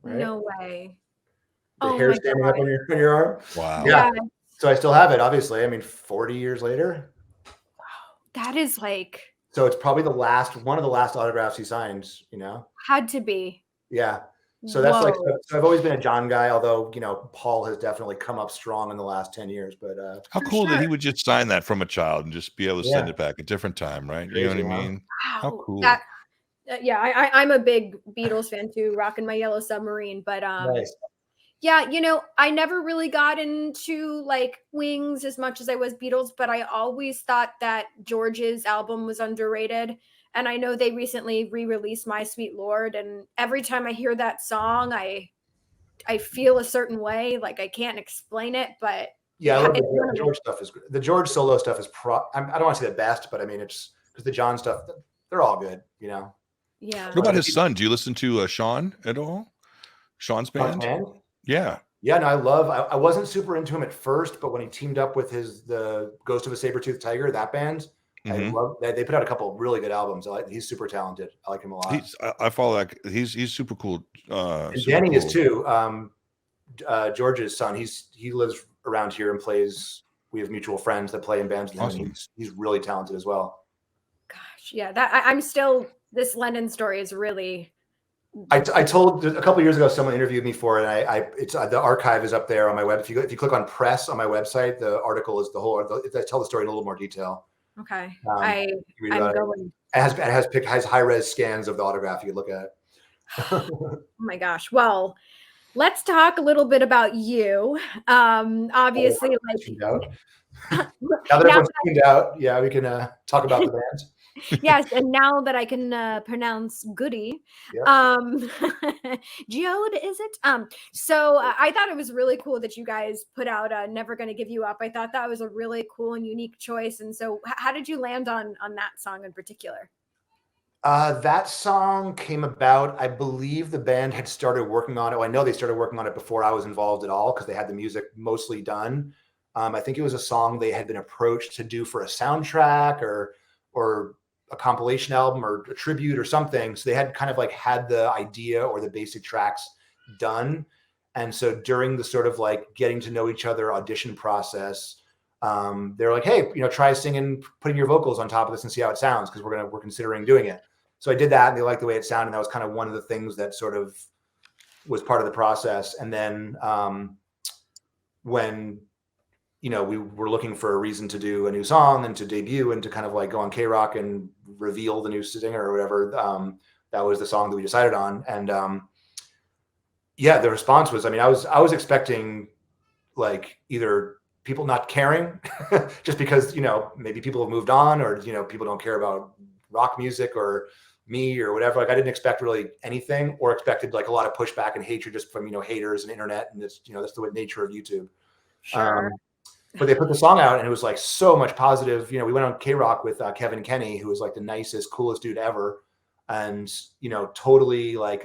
Right? No way. The hair standing up on your arm. Wow. Yeah. So I still have it, obviously. I mean, 40 years later. Wow. That is like. So it's probably one of the last autographs he signed, Had to be. Yeah. So that's like, so I've always been a John guy, although, Paul has definitely come up strong in the last 10 years, but how cool that he would just sign that from a child and just be able to send it back a different time, right? Crazy, You know what I mean? Wow. How cool. I'm a big Beatles fan too, rocking my Yellow Submarine, but nice. yeah, I never really got into like Wings as much as I was Beatles, but I always thought that George's album was underrated. And I know they recently re-released My Sweet Lord, and every time I hear that song, I feel a certain way. Like I can't explain it, but yeah, the George stuff is good. The George solo stuff is I don't want to say the best, but I mean it's because the John stuff, they're all good, Yeah. What about his son? Do you listen to Sean at all? Sean's band? Yeah. Yeah, no, I wasn't super into him at first, but when he teamed up with the Ghost of a Saber-Toothed Tiger, that band, I love that. They put out a couple of really good albums. He's super talented. I like him a lot. I follow that. He's super cool. Danny is too. George's son. He lives around here and plays. We have mutual friends that play in bands with him. Awesome. He's really talented as well. Gosh, yeah. I'm still. This Lennon story is really. I told a couple of years ago, someone interviewed me for it, and it's the archive is up there on my web. If you click on press on my website, the article is the whole. I tell the story in a little more detail. Okay. I'm going. It has high res scans of the autograph. You can look at it. Oh my gosh. Well, let's talk a little bit about you. Obviously, now that everyone's tuned out, yeah, we can talk about the band. Yes, and now that I can pronounce Goody, Geode, is it? So I thought it was really cool that you guys put out "Never Gonna Give You Up." I thought that was a really cool and unique choice. And so, how did you land on that song in particular? That song came about. I believe the band had started working on it. Well, I know they started working on it before I was involved at all because they had the music mostly done. I think it was a song they had been approached to do for a soundtrack or a compilation album or a tribute or something. So they had kind of like had the idea or the basic tracks done. And so during the sort of like getting to know each other audition process, they're like, hey, try singing, putting your vocals on top of this and see how it sounds. Cause we're considering doing it. So I did that and they liked the way it sounded. And that was kind of one of the things that sort of was part of the process. And then when we were looking for a reason to do a new song and to debut and to kind of like go on K-Rock and reveal the new singer or whatever. That was the song that we decided on. And the response was, I was expecting like either people not caring just because, maybe people have moved on or, people don't care about rock music or me or whatever. Like I didn't expect really anything or expected like a lot of pushback and hatred just from, haters and internet. And it's, that's the nature of YouTube. Sure. But they put the song out and it was like so much positive. We went on K-Rock with Kevin Kenny, who was like the nicest, coolest dude ever. And, totally like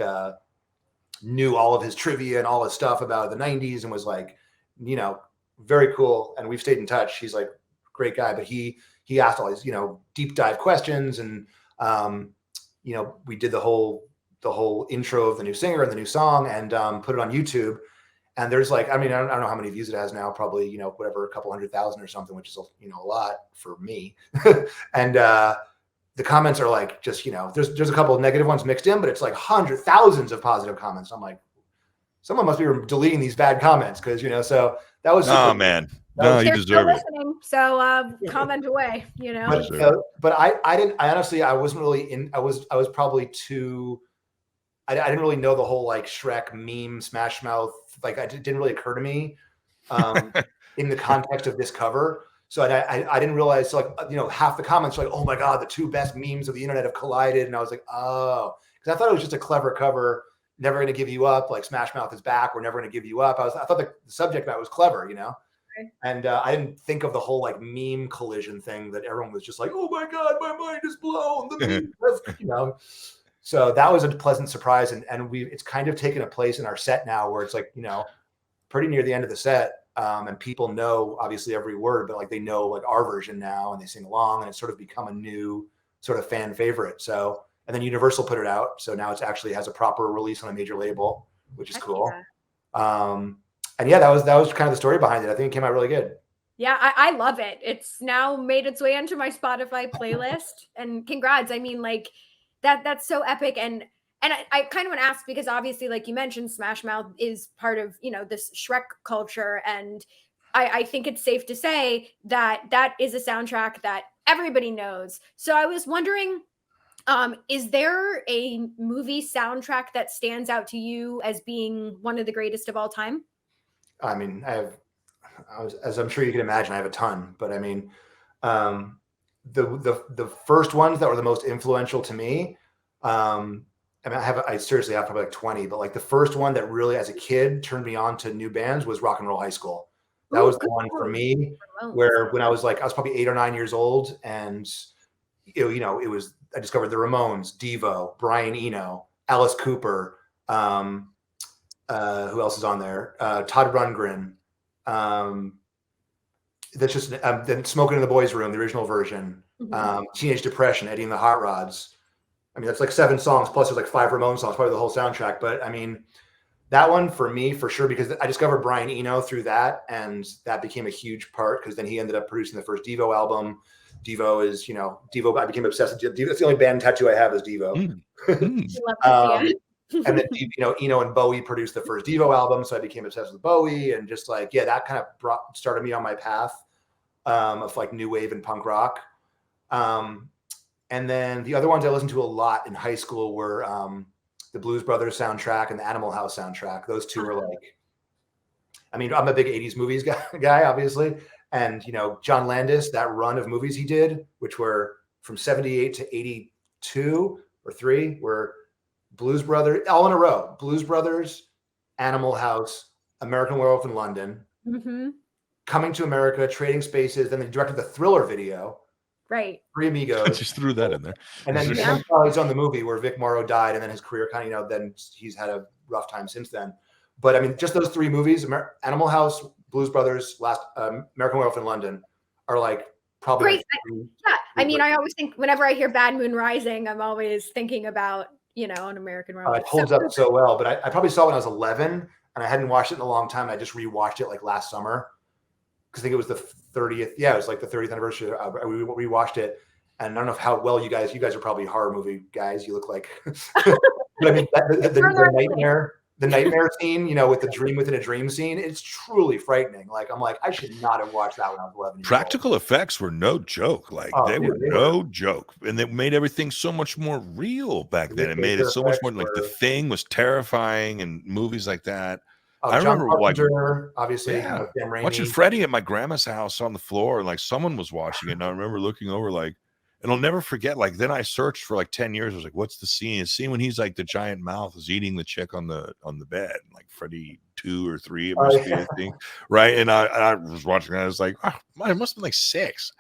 knew all of his trivia and all his stuff about the 90s and was like, very cool. And we've stayed in touch. He's like a great guy, but he asked all these, deep dive questions. And, we did the whole intro of the new singer and the new song and put it on YouTube. And there's like, I don't know how many views it has now, probably, whatever, a couple 100,000 or something, which is, a lot for me. And the comments are like, just, there's a couple of negative ones mixed in, but it's like thousands of positive comments. I'm like, someone must be deleting these bad comments. Cause so that was, oh man, no, you deserve it. So comment away, But I honestly, I wasn't really I was probably too, I didn't really know the whole like Shrek meme Smash Mouth. Like it didn't really occur to me in the context of this cover. So I didn't realize, so like, half the comments were like, oh my God, the two best memes of the internet have collided. And I was like, oh, because I thought it was just a clever cover. Never Gonna Give You Up. Like Smash Mouth is back. We're never going to give you up. I thought the subject matter was clever, And I didn't think of the whole like meme collision thing that everyone was just like, oh my God, my mind is blown. The meme, you know. So that was a pleasant surprise. And it's kind of taken a place in our set now where it's like, you know, pretty near the end of the set. And people know obviously every word, but like they know like our version now and they sing along, and it's sort of become a new sort of fan favorite. So, and then Universal put it out. So now it's actually has a proper release on a major label, which is cool. And yeah, that was kind of the story behind it. I think it came out really good. Yeah, I love it. It's now made its way into my Spotify playlist, and congrats. I mean, like that's so epic. And I kind of want to ask, because obviously, like you mentioned, Smash Mouth is part of, you know, this Shrek culture. And I think it's safe to say that that is a soundtrack that everybody knows. So I was wondering, is there a movie soundtrack that stands out to you as being one of the greatest of all time? I mean, as I'm sure you can imagine, I have a ton, but I mean, the first ones that were the most influential to me, I mean, I seriously have probably like 20, but like the first one that really, as a kid, turned me on to new bands was Rock and Roll High School. That was the one for me where when I was probably 8 or 9 years old, and you know, I discovered the Ramones, Devo, Brian Eno, Alice Cooper, who else is on there? Todd Rundgren. That's just then Smoking in the Boys Room, the original version. Teenage Depression, Eddie and the Hot Rods. I mean, that's like 7 songs, plus there's like 5 Ramones songs, probably the whole soundtrack. But I mean, that one for me, for sure, because I discovered Brian Eno through that, and that became a huge part because then he ended up producing the first Devo album. Devo is, you know, Devo, I became obsessed with Devo. That's the only band tattoo I have is Devo. And then, you know, Eno and Bowie produced the first Devo album, so I became obsessed with Bowie, and just like, yeah, that kind of started me on my path of like new wave and punk rock. And then the other ones I listened to a lot in high school were the Blues Brothers soundtrack and the Animal House soundtrack. Those two were like, I mean, I'm a big 80s movies guy, obviously. And, you know, John Landis, that run of movies he did, which were from 78 to 82 or 3, were Blues Brothers, all in a row. Blues Brothers, Animal House, American Werewolf in London, Coming to America, Trading Spaces. Then they directed the Thriller video. Right. Three Amigos. I just threw that in there. And then he's on the movie where Vic Morrow died, and then his career kind of, you know, then he's had a rough time since then. But I mean, just those 3 movies, Animal House, Blues Brothers, American Werewolf in London, are like probably great. Yeah. I mean, I always think whenever I hear Bad Moon Rising, I'm always thinking about, you know, an American Werewolf. It holds up so well. But I probably saw it when I was 11, and I hadn't watched it in a long time. I just rewatched it like last summer because I think it was the 30th. Yeah, it was like the 30th anniversary. We rewatched it, and I don't know how well you guys are probably horror movie guys. You look like, but I mean, the nightmare scene, you know, with the dream within a dream scene, it's truly frightening. Like, I'm like, I should not have watched that when I was 11 years Practical effects were no joke. Like they were no joke. And they made everything so much more real back then. It made it so much more like The Thing was terrifying, and movies like that. I remember obviously watching Freddie at my grandma's house on the floor, and like someone was watching it, and I remember looking over like, and I'll never forget, like, then I searched for like 10 years. I was like, what's the scene? The scene when he's like the giant mouth is eating the chick on the bed, like Freddy 2 or 3, it must be, I think. Right. And I was watching that. I was like, oh, it must have been like 6.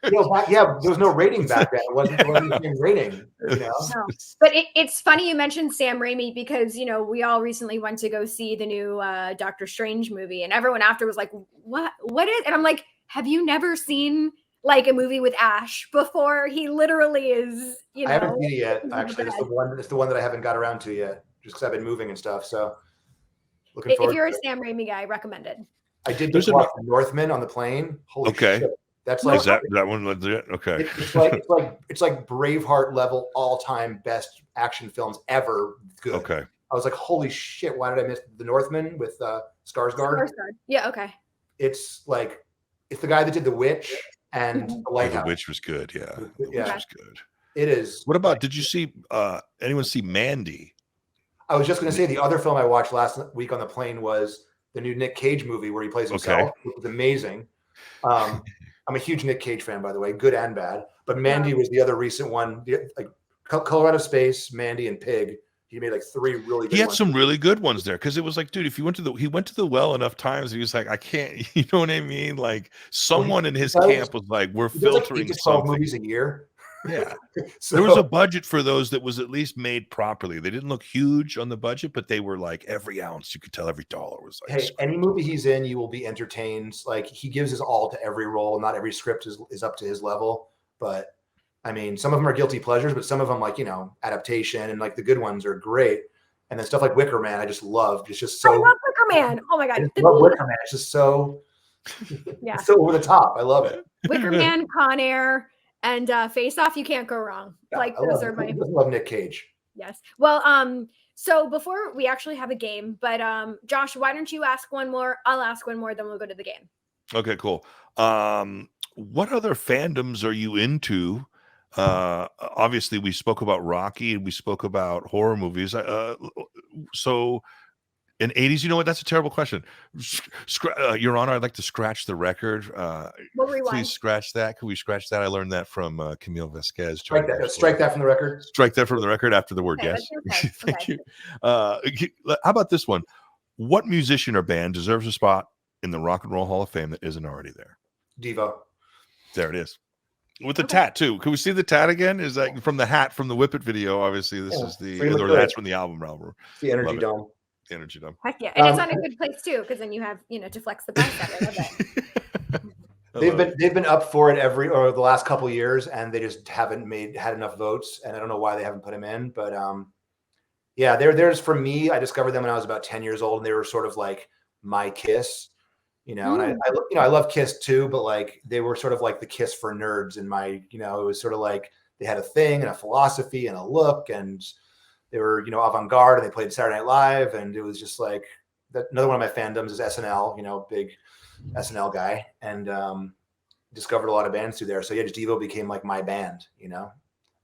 There was no rating back then. It wasn't even rating. You know? No. But it's funny you mentioned Sam Raimi, because, you know, we all recently went to go see the new Doctor Strange movie, and everyone after was like, what is, and I'm like, have you never seen like a movie with Ash before? He literally is, you know. I haven't seen it yet, actually. It's the one that I haven't got around to yet, just because I've been moving and stuff. So looking forward. If you're a Sam Raimi guy, recommended. I did just watch The Northman on the plane. Holy shit. That's like, is that one legit? Okay. It's like Braveheart level all-time best action films ever. Good. Okay. I was like, holy shit, why did I miss The Northman with Skarsgård? Yeah, okay. It's like, it's the guy that did The Witch and The Lighthouse. The Witch was good, yeah. The Witch was good. It is. What about, did you see, anyone see Mandy? I was just going to say, the other film I watched last week on the plane was the new Nick Cage movie where he plays himself. It was amazing. I'm a huge Nick Cage fan, by the way, good and bad. But Mandy was the other recent one, like Colorado Space, Mandy, and Pig. He made like 3 really good He had ones. some really good ones there because it was like, dude, if he went to the well enough times, he was like, I can't, you know what I mean? Like someone in his camp was like, we're He does like 8 filtering to 12 something. movies a year. Yeah. So There was a budget for those that was at least made properly. They didn't look huge on the budget, but they were like every ounce. You could tell every dollar was like. hey, any movie he's in, you will be entertained. Like he gives his all to every role. Not every script is up to his level, but I mean, some of them are guilty pleasures, but some of them, like, you know, adaptation and like the good ones are great. And then stuff like Wicker Man, I just loved. It's just so. I love Wicker Man. Oh my I god, just love Wicker Man. It's just so. Yeah. It's so over the top. I love it. Wicker Man, Con Air, and Face Off. You can't go wrong. Yeah, Like I those love, are my. I love Nick Cage. Yes. Well, so before we actually have a game, but Josh, why don't you ask one more? I'll ask one more, then we'll go to the game. Okay, cool. What other fandoms are you into? Obviously we spoke about Rocky and we spoke about horror movies. So in 80s, you know what? That's a terrible question. Your Honor, I'd like to scratch the record. We'll rewind. Please scratch that. Can we scratch that? I learned that from Camille Vasquez. Strike that from the record. Strike that from the record after the word Okay, yes. okay, Thank okay. you. How about this one? What musician or band deserves a spot in the Rock and Roll Hall of Fame that isn't already there? Devo. There it is. With the Okay. tat too. Can we see the tat again? Is that from the hat from the Whip It video? Obviously, this is or that's from the album. The Energy Love it. Dome. The Energy Dome. Heck yeah, and it's on a good place too, because then you have to flex the bicep. I love it. They've been up for it the last couple of years, and they just haven't had enough votes, and I don't know why they haven't put him in, but yeah, there's for me. I discovered them when I was about 10 years old, and they were sort of like my Kiss, and I love Kiss too, but like they were sort of like the Kiss for nerds in my, it was sort of like they had a thing and a philosophy and a look, and they were, avant-garde, and they played Saturday Night Live, and it was just like that. Another one of my fandoms is SNL, big SNL guy, and discovered a lot of bands through there. So yeah, just Devo became like my band, and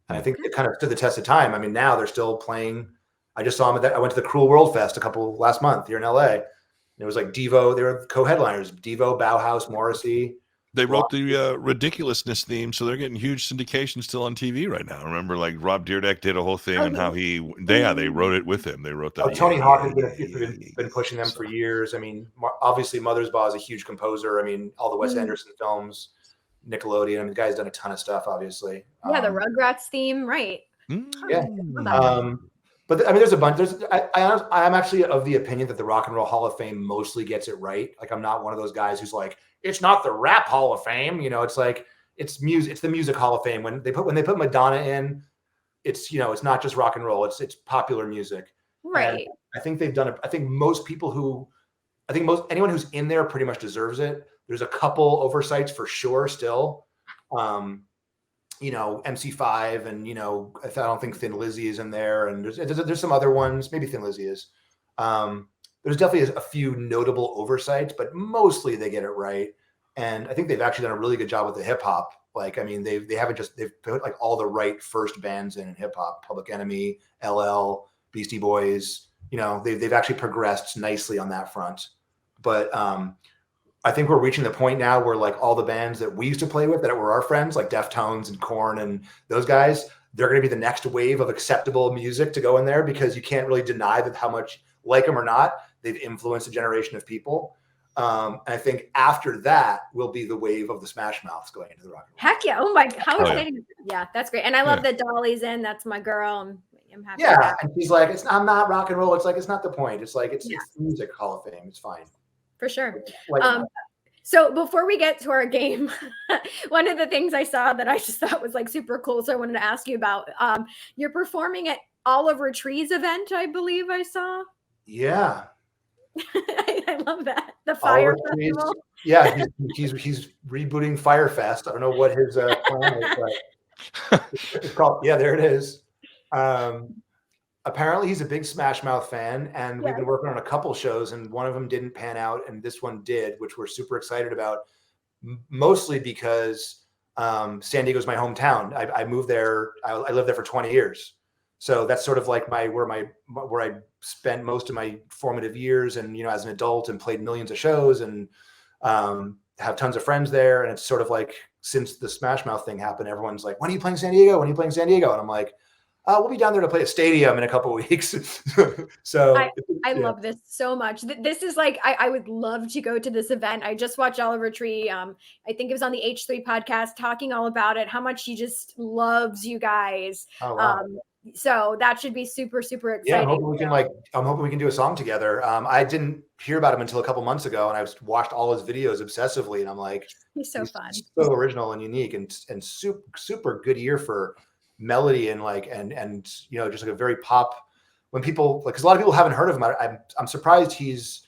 I think it kind of stood the test of time. I mean, now they're still playing. I just saw them I went to the Cruel World Fest last month here in LA. And it was like Devo, they were co-headliners, Devo, Bauhaus, Morrissey. They wrote the ridiculousness theme, so they're getting huge syndication still on TV right now. Remember, like Rob Dyrdek did a whole thing on how they wrote it with him. They wrote that. Tony Hawk has been pushing them for years. I mean, obviously Mothersbaugh is a huge composer. I mean, all the Wes Anderson films, Nickelodeon. I mean, the guy's done a ton of stuff, obviously. Yeah, the Rugrats theme, right? Yeah. But I mean, there's a bunch. I'm actually of the opinion that the Rock and Roll Hall of Fame mostly gets it right. Like, I'm not one of those guys who's like, it's not the Rap Hall of Fame. It's like it's music. It's the Music Hall of Fame. When they put Madonna in, it's it's not just rock and roll. It's popular music. Right. And I think they've done it. I think anyone who's in there pretty much deserves it. There's a couple oversights for sure still. MC5 and I don't think Thin Lizzy is in there, and there's some other ones. Maybe Thin Lizzy is. There's definitely a few notable oversights, but mostly they get it right. And I think they've actually done a really good job with the hip hop. Like, I mean, they've put like all the right first bands in hip hop: Public Enemy, LL, Beastie Boys. They've actually progressed nicely on that front. But I think we're reaching the point now where like all the bands that we used to play with that were our friends, like Deftones and Korn and those guys, they're going to be the next wave of acceptable music to go in there, because you can't really deny that how much, like them or not, they've influenced a generation of people. And I think after that will be the wave of the Smash Mouths going into the rock and roll. Heck yeah. Oh my, how exciting. Yeah, that's great. And I love that Dolly's in. That's my girl. I'm happy. Yeah. And she's like, I'm not rock and roll. It's like, it's not the point. It's like, it's Music Hall of Fame. It's fine. For sure. Like, so before we get to our game, one of the things I saw that I just thought was like super cool, so I wanted to ask you about, you're performing at Oliver Tree's event, I believe I saw. Yeah. I love that. The Fire Festival. Yeah, he's rebooting Fire Fest. I don't know what his plan is, but it's called. Yeah, there it is. Apparently, he's a big Smash Mouth fan, and we've been working on a couple shows, and one of them didn't pan out, and this one did, which we're super excited about. Mostly because San Diego's my hometown. I moved there. I lived there for 20 years. So that's sort of like where I spent most of my formative years, and as an adult, and played millions of shows, and have tons of friends there. And it's sort of like, since the Smash Mouth thing happened, everyone's like, when are you playing San Diego? When are you playing San Diego? And I'm like, We'll be down there to play a stadium in a couple of weeks. So I love this so much. This is like, I would love to go to this event. I just watched Oliver Tree. I think it was on the H3 podcast talking all about it, how much he just loves you guys. Oh, wow. So that should be super, super exciting. Yeah, I'm hoping we can do a song together. I didn't hear about him until a couple months ago, and I watched all his videos obsessively, and I'm like, he's so fun, so original and unique, and super good ear for melody and just like a very pop. When people because a lot of people haven't heard of him, I'm surprised he's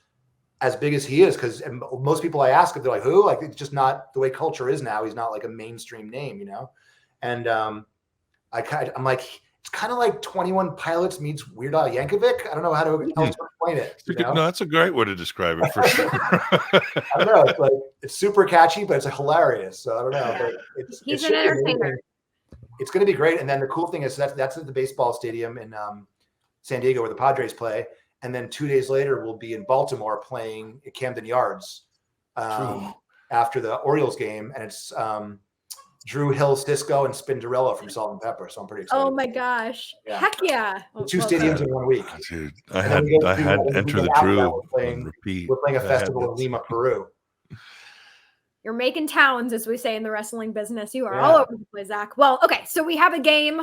as big as he is, because most people I ask, they're like, who? Like, it's just not the way culture is now. He's not like a mainstream name, and I'm like, it's kind of like 21 Pilots meets Weird Al Yankovic. I don't know how to explain it. No, that's a great way to describe it, for sure. I don't know. It's super catchy, but it's hilarious. So I don't know. But he's an entertainer. It's going to be great. And then the cool thing is that's at the baseball stadium in San Diego where the Padres play. And then 2 days later, we'll be in Baltimore playing at Camden Yards after the Orioles game. And it's Drew Hill, Cisco, and Spinderella from Salt and Pepper. So I'm pretty excited. Oh my gosh. Yeah. Heck yeah. Two stadiums in 1 week. Oh, dude, I had Enter the Drew. We're playing a festival in Lima, Peru. You're making towns, as we say in the wrestling business. You are all over the place, Zach. Well, okay, so we have a game.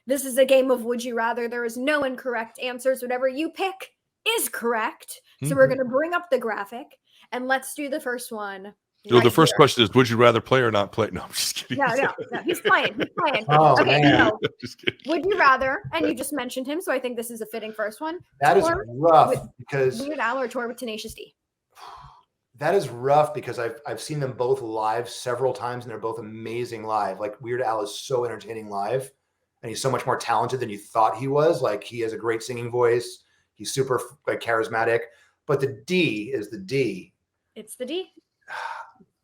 This is a game of Would You Rather. There is no incorrect answers. Whatever you pick is correct. So we're going to bring up the graphic, and let's do the first one. So the first question is, would you rather play or not play? No, I'm just kidding. No, he's playing. Oh, okay, man. so would you rather, and you just mentioned him, so I think this is a fitting first one. That is rough because Weird Al or tour with Tenacious D. That is rough because I've seen them both live several times, and they're both amazing live. Like, Weird Al is so entertaining live, and he's so much more talented than you thought he was. Like, he has a great singing voice. He's super charismatic. But the D is the D. It's the D.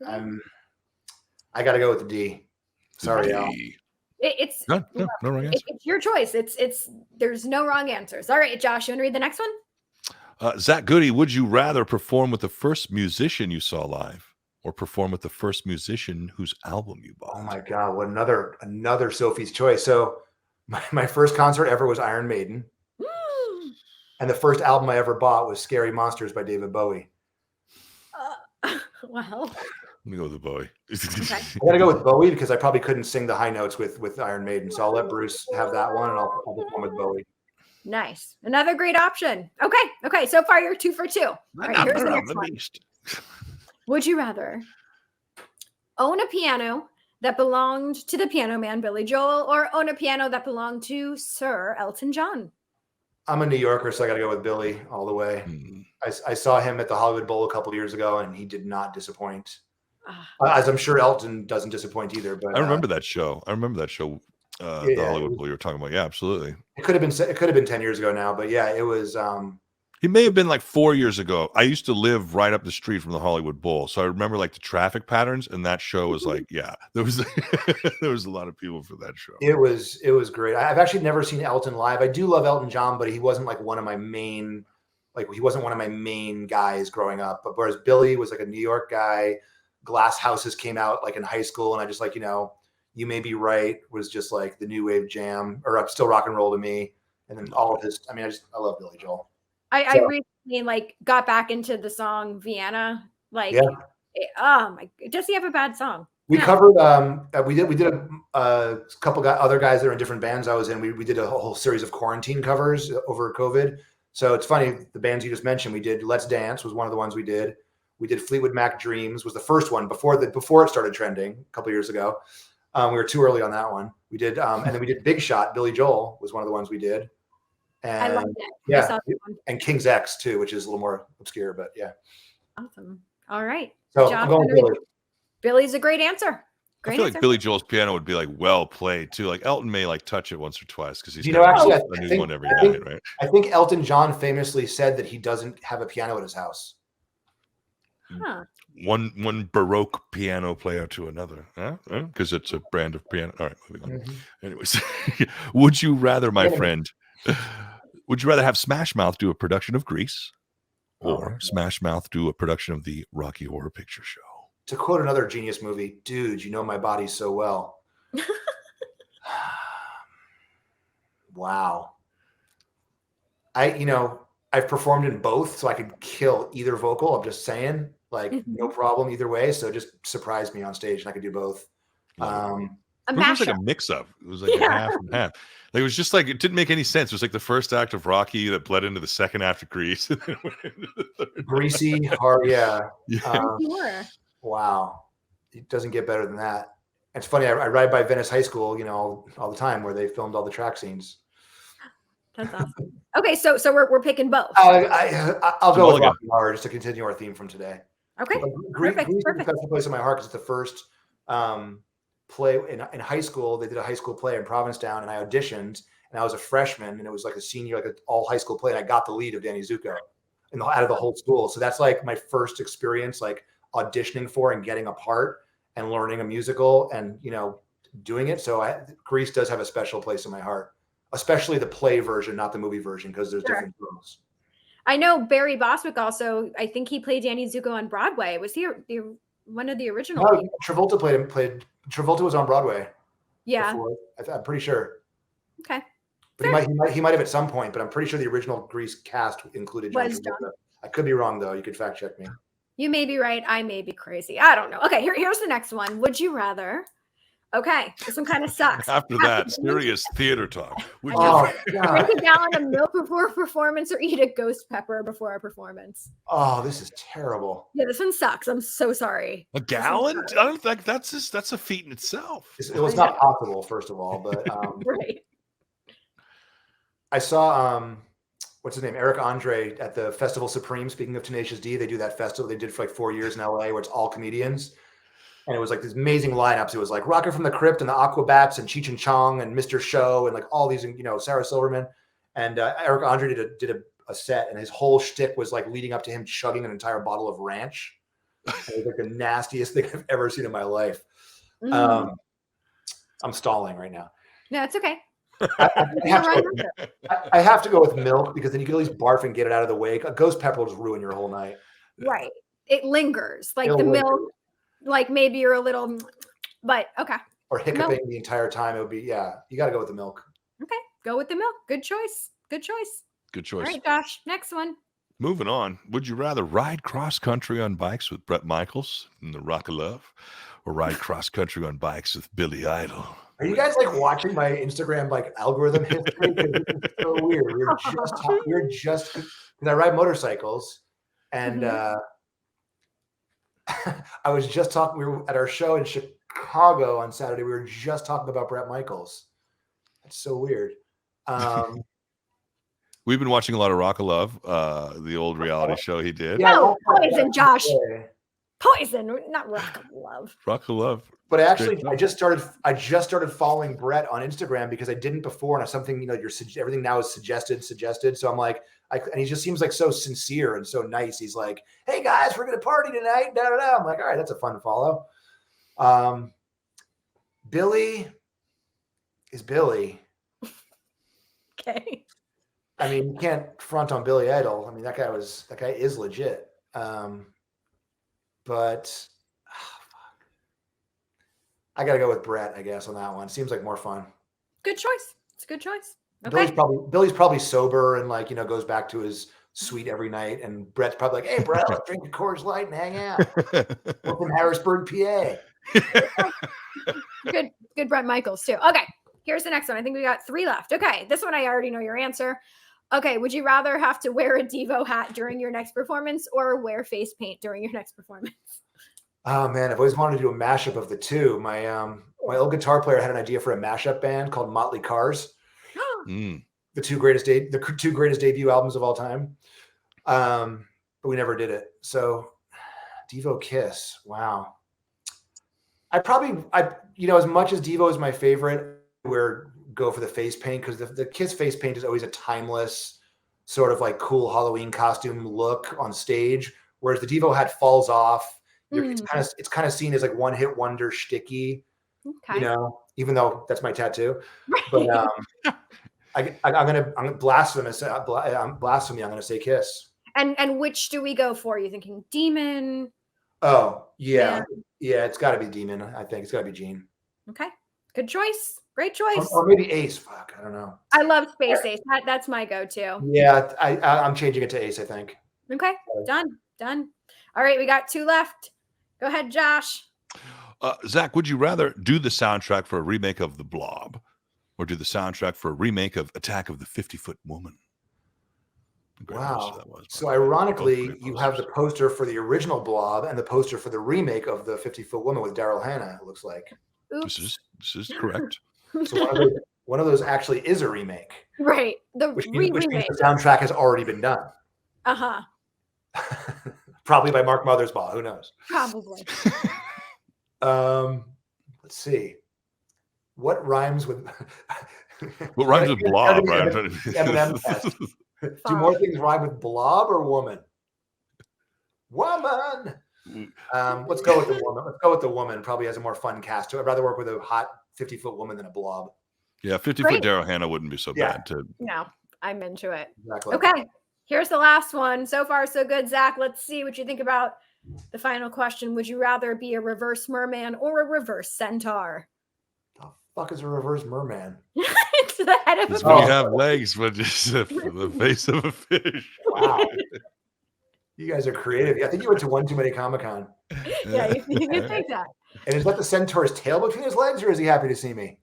I got to go with the D. Sorry, Al. It's no wrong answer. It's your choice. It's there's no wrong answers. All right, Josh, you want to read the next one? Zach Goode, would you rather perform with the first musician you saw live, or perform with the first musician whose album you bought? Oh my God, what another Sophie's choice. So my first concert ever was Iron Maiden, and the first album I ever bought was Scary Monsters by David Bowie. Wow. Let me go with the Bowie. Okay. I got to go with Bowie because I probably couldn't sing the high notes with Iron Maiden. So I'll let Bruce have that one, and I'll perform with Bowie. Nice. Another great option. Okay. So far, you're 2 for 2. All right, here's the next one. Would you rather own a piano that belonged to the piano man, Billy Joel, or own a piano that belonged to Sir Elton John? I'm a New Yorker, so I got to go with Billy all the way. I saw him at the Hollywood Bowl a couple of years ago, and he did not disappoint. As I'm sure Elton doesn't disappoint either. But I remember that show. The Hollywood Bowl you were talking about. Yeah, absolutely. It could have been 10 years ago now, but yeah, it was. He may have been like 4 years ago. I used to live right up the street from the Hollywood Bowl, so I remember like the traffic patterns, and that show was like, there was there was a lot of people for that show. It was great. I've actually never seen Elton live. I do love Elton John, but he wasn't like one of my main. Like, he wasn't one of my main guys growing up. But whereas Billy was like a New York guy, Glass Houses came out like in high school, and I just like, You May Be Right was just like the new wave jam, or still rock and roll to me. And then all of his, I love Billy Joel. I recently got back into the song Vienna. Does he have a bad song? We covered, we did a couple other guys that are in different bands I was in. We did a whole series of quarantine covers over COVID. So it's funny, the bands you just mentioned, we did Let's Dance was one of the ones we did. We did Fleetwood Mac Dreams was the first one before it started trending a couple years ago. We were too early on that one. We did, and then we did Big Shot. Billy Joel was one of the ones we did. And, I loved it. Yeah, and King's X too, which is a little more obscure, but yeah. Awesome. All right. So John, I'm going with Billy. Billy's a great answer. I feel like Billy Joel's piano would be like well played too. Like Elton may like touch it once or twice because he's actually a new one every night, right? I think Elton John famously said that he doesn't have a piano at his house. Huh. One Baroque piano player to another, because it's a brand of piano. All right, moving on. Anyways, would you rather, my friend, would you rather have Smash Mouth do a production of Grease, or Smash Mouth do a production of the Rocky Horror Picture Show? To quote another genius movie, dude, you know my body so well. Wow. I've performed in both, so I could kill either vocal. I'm just saying, like, no problem either way. So just surprise me on stage, and I could do both. It was like a mix-up. It was like a half and half. Like, it was just like, it didn't make any sense. It was like the first act of Rocky that bled into the second act of Grease. Greasy, hard, yeah. Sure. Wow, it doesn't get better than that. It's funny. I ride by Venice High School, all the time, where they filmed all the track scenes. That's awesome. Okay, so we're picking both. I'll go with Rocky Horror just to continue our theme from today. Okay, Grease is a special place in my heart because it's the first play in high school. They did a high school play in Provincetown, and I auditioned, and I was a freshman, and it was like a senior, like an all high school play, and I got the lead of Danny Zuko out of the whole school. So that's like my first experience, like auditioning for and getting a part and learning a musical and doing it. So Grease does have a special place in my heart, especially the play version, not the movie version, because there's different films. I know Barry Bostwick also. I think he played Danny Zuko on Broadway. Was he one of the original? No, Travolta played. Travolta was on Broadway. Yeah, before. I'm pretty sure. Okay, but he might have at some point. But I'm pretty sure the original Grease cast included John Travolta. I could be wrong though. You could fact check me. You may be right. I may be crazy. I don't know. Okay, here's the next one. Would you rather? Okay, this one kind of sucks. After that, serious theater talk. Drink a gallon of milk before a performance or eat a ghost pepper before a performance. Oh, this is terrible. Yeah, this one sucks. I'm so sorry. A gallon? I don't think that's a feat in itself. It was not possible, first of all, but right. I saw what's his name? Eric Andre at the Festival Supreme. Speaking of Tenacious D, they do that festival they did for like 4 years in LA where it's all comedians. And it was like these amazing lineups. It was like Rocket from the Crypt and the Aquabats and Cheech and Chong and Mr. Show and like all these, Sarah Silverman. And Eric Andre did a set, and his whole shtick was like leading up to him chugging an entire bottle of ranch. It was like the nastiest thing I've ever seen in my life. I'm stalling right now. No, it's okay. I have to go with milk because then you can at least barf and get it out of the way. A ghost pepper will just ruin your whole night. Right. It lingers. Like the milk. Like maybe you're a little, but okay. Or hiccuping the entire time. It would be, you got to go with the milk. Okay. Go with the milk. Good choice. Good choice. Good choice. All right, Josh. Next one. Moving on. Would you rather ride cross country on bikes with Bret Michaels in the Rock of Love or ride cross country on bikes with Billy Idol? Are you guys like watching my Instagram like algorithm history? It's so weird. We're just because I ride motorcycles and I was just talking. We were at our show in Chicago on Saturday. We were just talking about Bret Michaels. That's so weird. We've been watching a lot of Rock of Love, the old reality show he did. No, Poison, Josh. Poison, not Rock of Love. Rock of Love. But actually, I just started following Bret on Instagram because I didn't before, and something everything now is suggested. So I'm like, and he just seems like so sincere and so nice. He's like, "Hey guys, we're gonna party tonight." Da da da. I'm like, all right, that's a fun follow. Billy is Billy. Okay. I mean, you can't front on Billy Idol. I mean, that guy is legit. But I got to go with Bret, I guess, on that one. Seems like more fun. Good choice. It's a good choice. Okay. Billy's probably sober and like, goes back to his suite every night. And Bret's probably like, "Hey, Bret, let's drink a Coors Light and hang out." We're from Harrisburg, PA. Good Bret Michaels too. Okay. Here's the next one. I think we got 3 left. Okay. This one, I already know your answer. Okay. Would you rather have to wear a Devo hat during your next performance or wear face paint during your next performance? Oh man, I've always wanted to do a mashup of the two. My old guitar player had an idea for a mashup band called Motley Cars. The two greatest debut albums of all time. But we never did it. So Devo Kiss. Wow. as much as Devo is my favorite, go for the face paint because the Kiss face paint is always a timeless sort of like cool Halloween costume look on stage, whereas the Devo hat falls off. It's kind of seen as like one hit wonder shticky, even though that's my tattoo. But I'm gonna blasphemous. I'm blasphemy. I'm gonna say Kiss. And which do we go for? You thinking Demon? Oh yeah. It's got to be Demon. I think it's got to be Gene. Okay, good choice. Great choice. Or maybe Ace. Fuck. I don't know. I love Space Ace. That's my go-to. Yeah, I'm changing it to Ace, I think. Okay, done. All right, we got 2 left. Go ahead, Josh. Zach, would you rather do the soundtrack for a remake of The Blob or do the soundtrack for a remake of Attack of the 50-Foot Woman? Wow. So ironically, you have the poster for the original Blob and the poster for the remake of the 50-Foot Woman with Daryl Hannah, it looks like. This is correct. So one of those actually is a remake. Right. Which means the soundtrack has already been done. Uh-huh. Probably by Mark Mothersbaugh. Who knows? Probably. Let's see. What rhymes with blob? M&M test. Do more things rhyme with blob or woman? Woman. Let's go with the woman. Let's go with the woman. Probably has a more fun cast to it. I'd rather work with a hot 50-foot woman than a blob. Yeah, 50-foot Daryl Hannah wouldn't be so bad. No, I'm into it. Exactly. Okay, here's the last one. So far, so good, Zach. Let's see what you think about the final question. Would you rather be a reverse merman or a reverse centaur? The fuck is a reverse merman? It's the head of a fish. We have legs, but just the face of a fish. Wow. You guys are creative. I think you went to one too many Comic-Con. Yeah, you think that. And is that the centaur's tail between his legs, or is he happy to see me?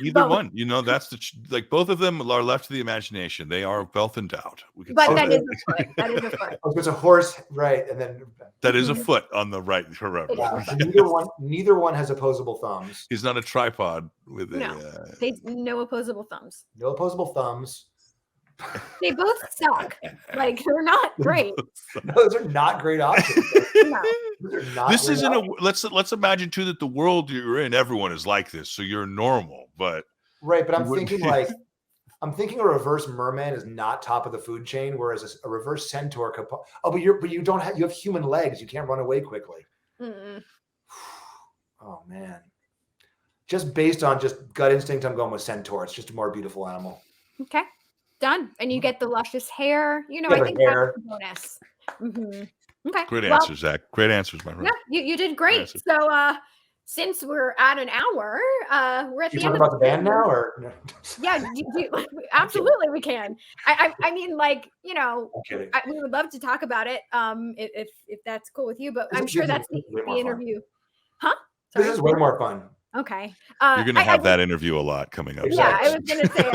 Either one. That's like both of them are left to the imagination. They are both in doubt. But that is a foot. That is a foot. Oh, it's a horse, right? And then that is a foot on the right. Yeah, neither one has opposable thumbs. He's not a tripod with no opposable thumbs. No opposable thumbs. They both suck. Like, they're not great. No, those are not great options. No. This isn't let's imagine too that the world you're in, everyone is like this, so you're normal, but right. But I'm thinking a reverse merman is not top of the food chain, whereas a reverse centaur could. But you have human legs. You can't run away quickly. Mm-mm. Oh man, just based on just gut instinct, I'm going with centaur. It's just a more beautiful animal. Okay. Done. And you get the luscious hair. I think that's a bonus. Mm-hmm. Okay. Great answers, Zach. Great answers, my friend. Yeah, you did great. So since we're at an hour, we're at the end. Talk about the band now, or yeah, absolutely we can. I mean, like, we would love to talk about it. If that's cool with you, but I'm sure that's the interview. Huh? This is way more fun. Okay. You're going to have that interview a lot coming up. Yeah, I was going to say,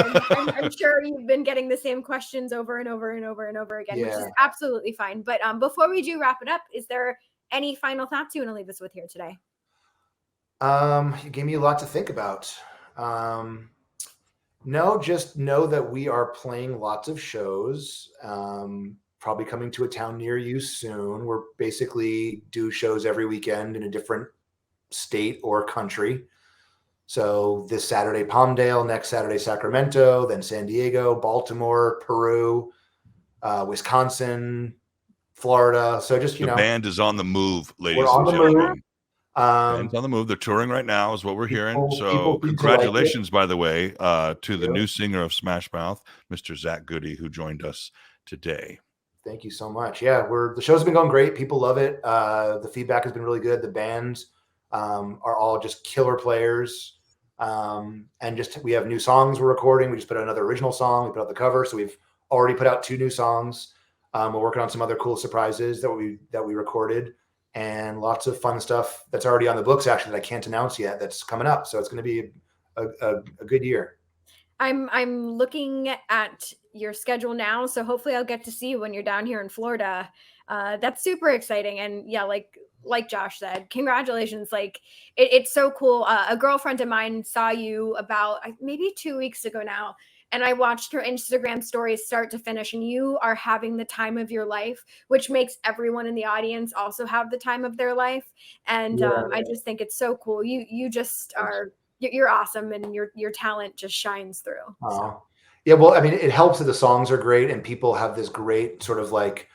I'm sure you've been getting the same questions over and over and over and over again, which is absolutely fine. But before we do wrap it up, is there any final thoughts you want to leave us with here today? You gave me a lot to think about. No, just know that we are playing lots of shows, probably coming to a town near you soon. We're basically do shows every weekend in a different state or country. So this Saturday, Palmdale, next Saturday, Sacramento, then San Diego, Baltimore, Peru, Wisconsin, Florida. So just, the band is on the move, ladies we're on and the gentlemen. move. Band's on the move. They're touring right now is what we're hearing. So congratulations, by the way, to the new singer of Smash Mouth, Mr. Zach Goode, who joined us today. Thank you so much. Yeah, the show's been going great. People love it. The feedback has been really good. The bands are all just killer players. And we have new songs we're recording. We just put out another original song. We put out the cover. So we've already put out 2 new songs. We're working on some other cool surprises that we recorded, and lots of fun stuff that's already on the books, actually, that I can't announce yet, that's coming up. So it's going to be a good year. I'm looking at your schedule now. So hopefully I'll get to see you when you're down here in Florida. That's super exciting. And yeah, like Josh said, congratulations. Like it's so cool. A girlfriend of mine saw you about maybe 2 weeks ago now, and I watched her Instagram stories start to finish, and you are having the time of your life, which makes everyone in the audience also have the time of their life. And I just think it's so cool. You just you're awesome, and your talent just shines through. So. Yeah. Well, I mean, it helps that the songs are great and people have this great sort of like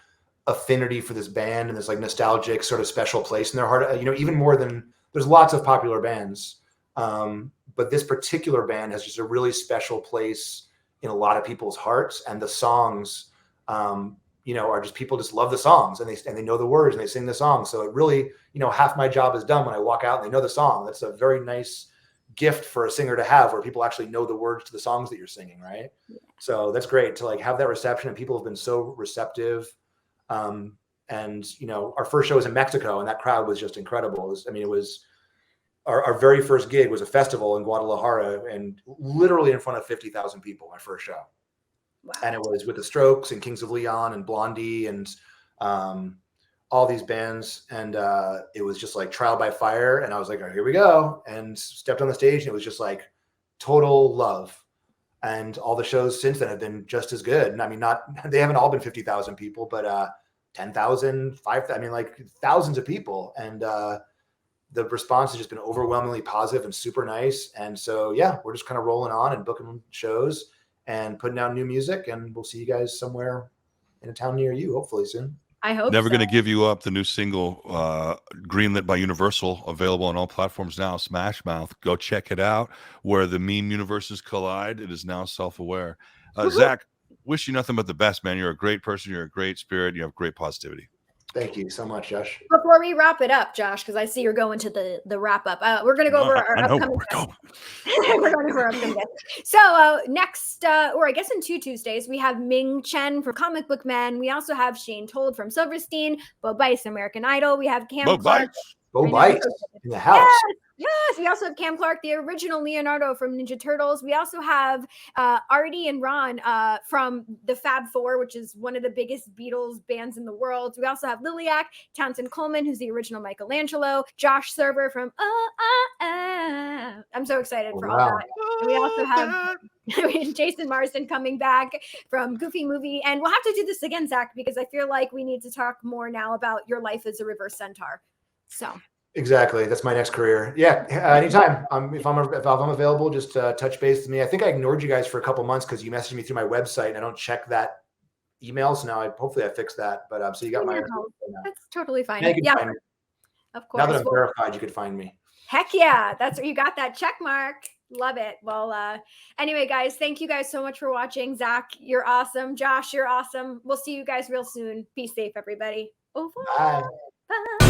affinity for this band and this like nostalgic sort of special place in their heart, even more than there's lots of popular bands. But this particular band has just a really special place in a lot of people's hearts, and the songs, are just, people just love the songs, and they know the words and they sing the songs. So it really, half my job is done when I walk out and they know the song. That's a very nice, gift for a singer to have, where people actually know the words to the songs that you're singing, right? Yeah. So that's great to like have that reception, and people have been so receptive. And you know, our first show was in Mexico, and that crowd was just incredible. It was our very first gig was a festival in Guadalajara, and literally in front of 50,000 people, my first show. Wow. And it was with the Strokes and Kings of Leon and Blondie and all these bands. And it was just like trial by fire. And I was like, oh, here we go. And stepped on the stage, and it was just like total love. And all the shows since then have been just as good. And I mean, they haven't all been 50,000 people, but 10,000, 5,000, I mean, like thousands of people. And the response has just been overwhelmingly positive and super nice. And so, yeah, we're just kind of rolling on and booking shows and putting out new music. And we'll see you guys somewhere in a town near you, hopefully soon. I hope Never so. Gonna Give You Up, the new single, greenlit by Universal, available on all platforms now. Smash Mouth, go check it out. Where the meme universes collide, it is now self-aware. Zach, wish you nothing but the best, man. You're a great person. You're a great spirit. You have great positivity. Thank you so much, Josh. Before we wrap it up, Josh, because I see you're going to the wrap up. We're going to go over our upcoming guests. We're going over our upcoming guests. So next, or I guess in 2 Tuesdays, we have Ming Chen from Comic Book Men. We also have Shane Told from Silverstein, Bo Bice, American Idol. We have Cam Clark. Bo Bice in the house. Yes, we also have Cam Clark, the original Leonardo from Ninja Turtles. We also have Artie and Ron from the Fab Four, which is one of the biggest Beatles bands in the world. We also have Liliac, Townsend Coleman, who's the original Michelangelo, Josh Server from I'm so excited for all that. And we also have Jason Marsden coming back from Goofy Movie. And we'll have to do this again, Zach, because I feel like we need to talk more now about your life as a reverse centaur. So. Exactly. That's my next career. Yeah. Anytime. If I'm available, just touch base with me. I think I ignored you guys for a couple months because you messaged me through my website and I don't check that email. So now hopefully I fixed that. But so you got my. That's totally fine. Yeah. Of course. Now that I'm verified, you could find me. Heck yeah. That's where you got that check mark. Love it. Well, anyway, guys, thank you guys so much for watching. Zach, you're awesome. Josh, you're awesome. We'll see you guys real soon. Be safe, everybody. Over. Bye. Bye.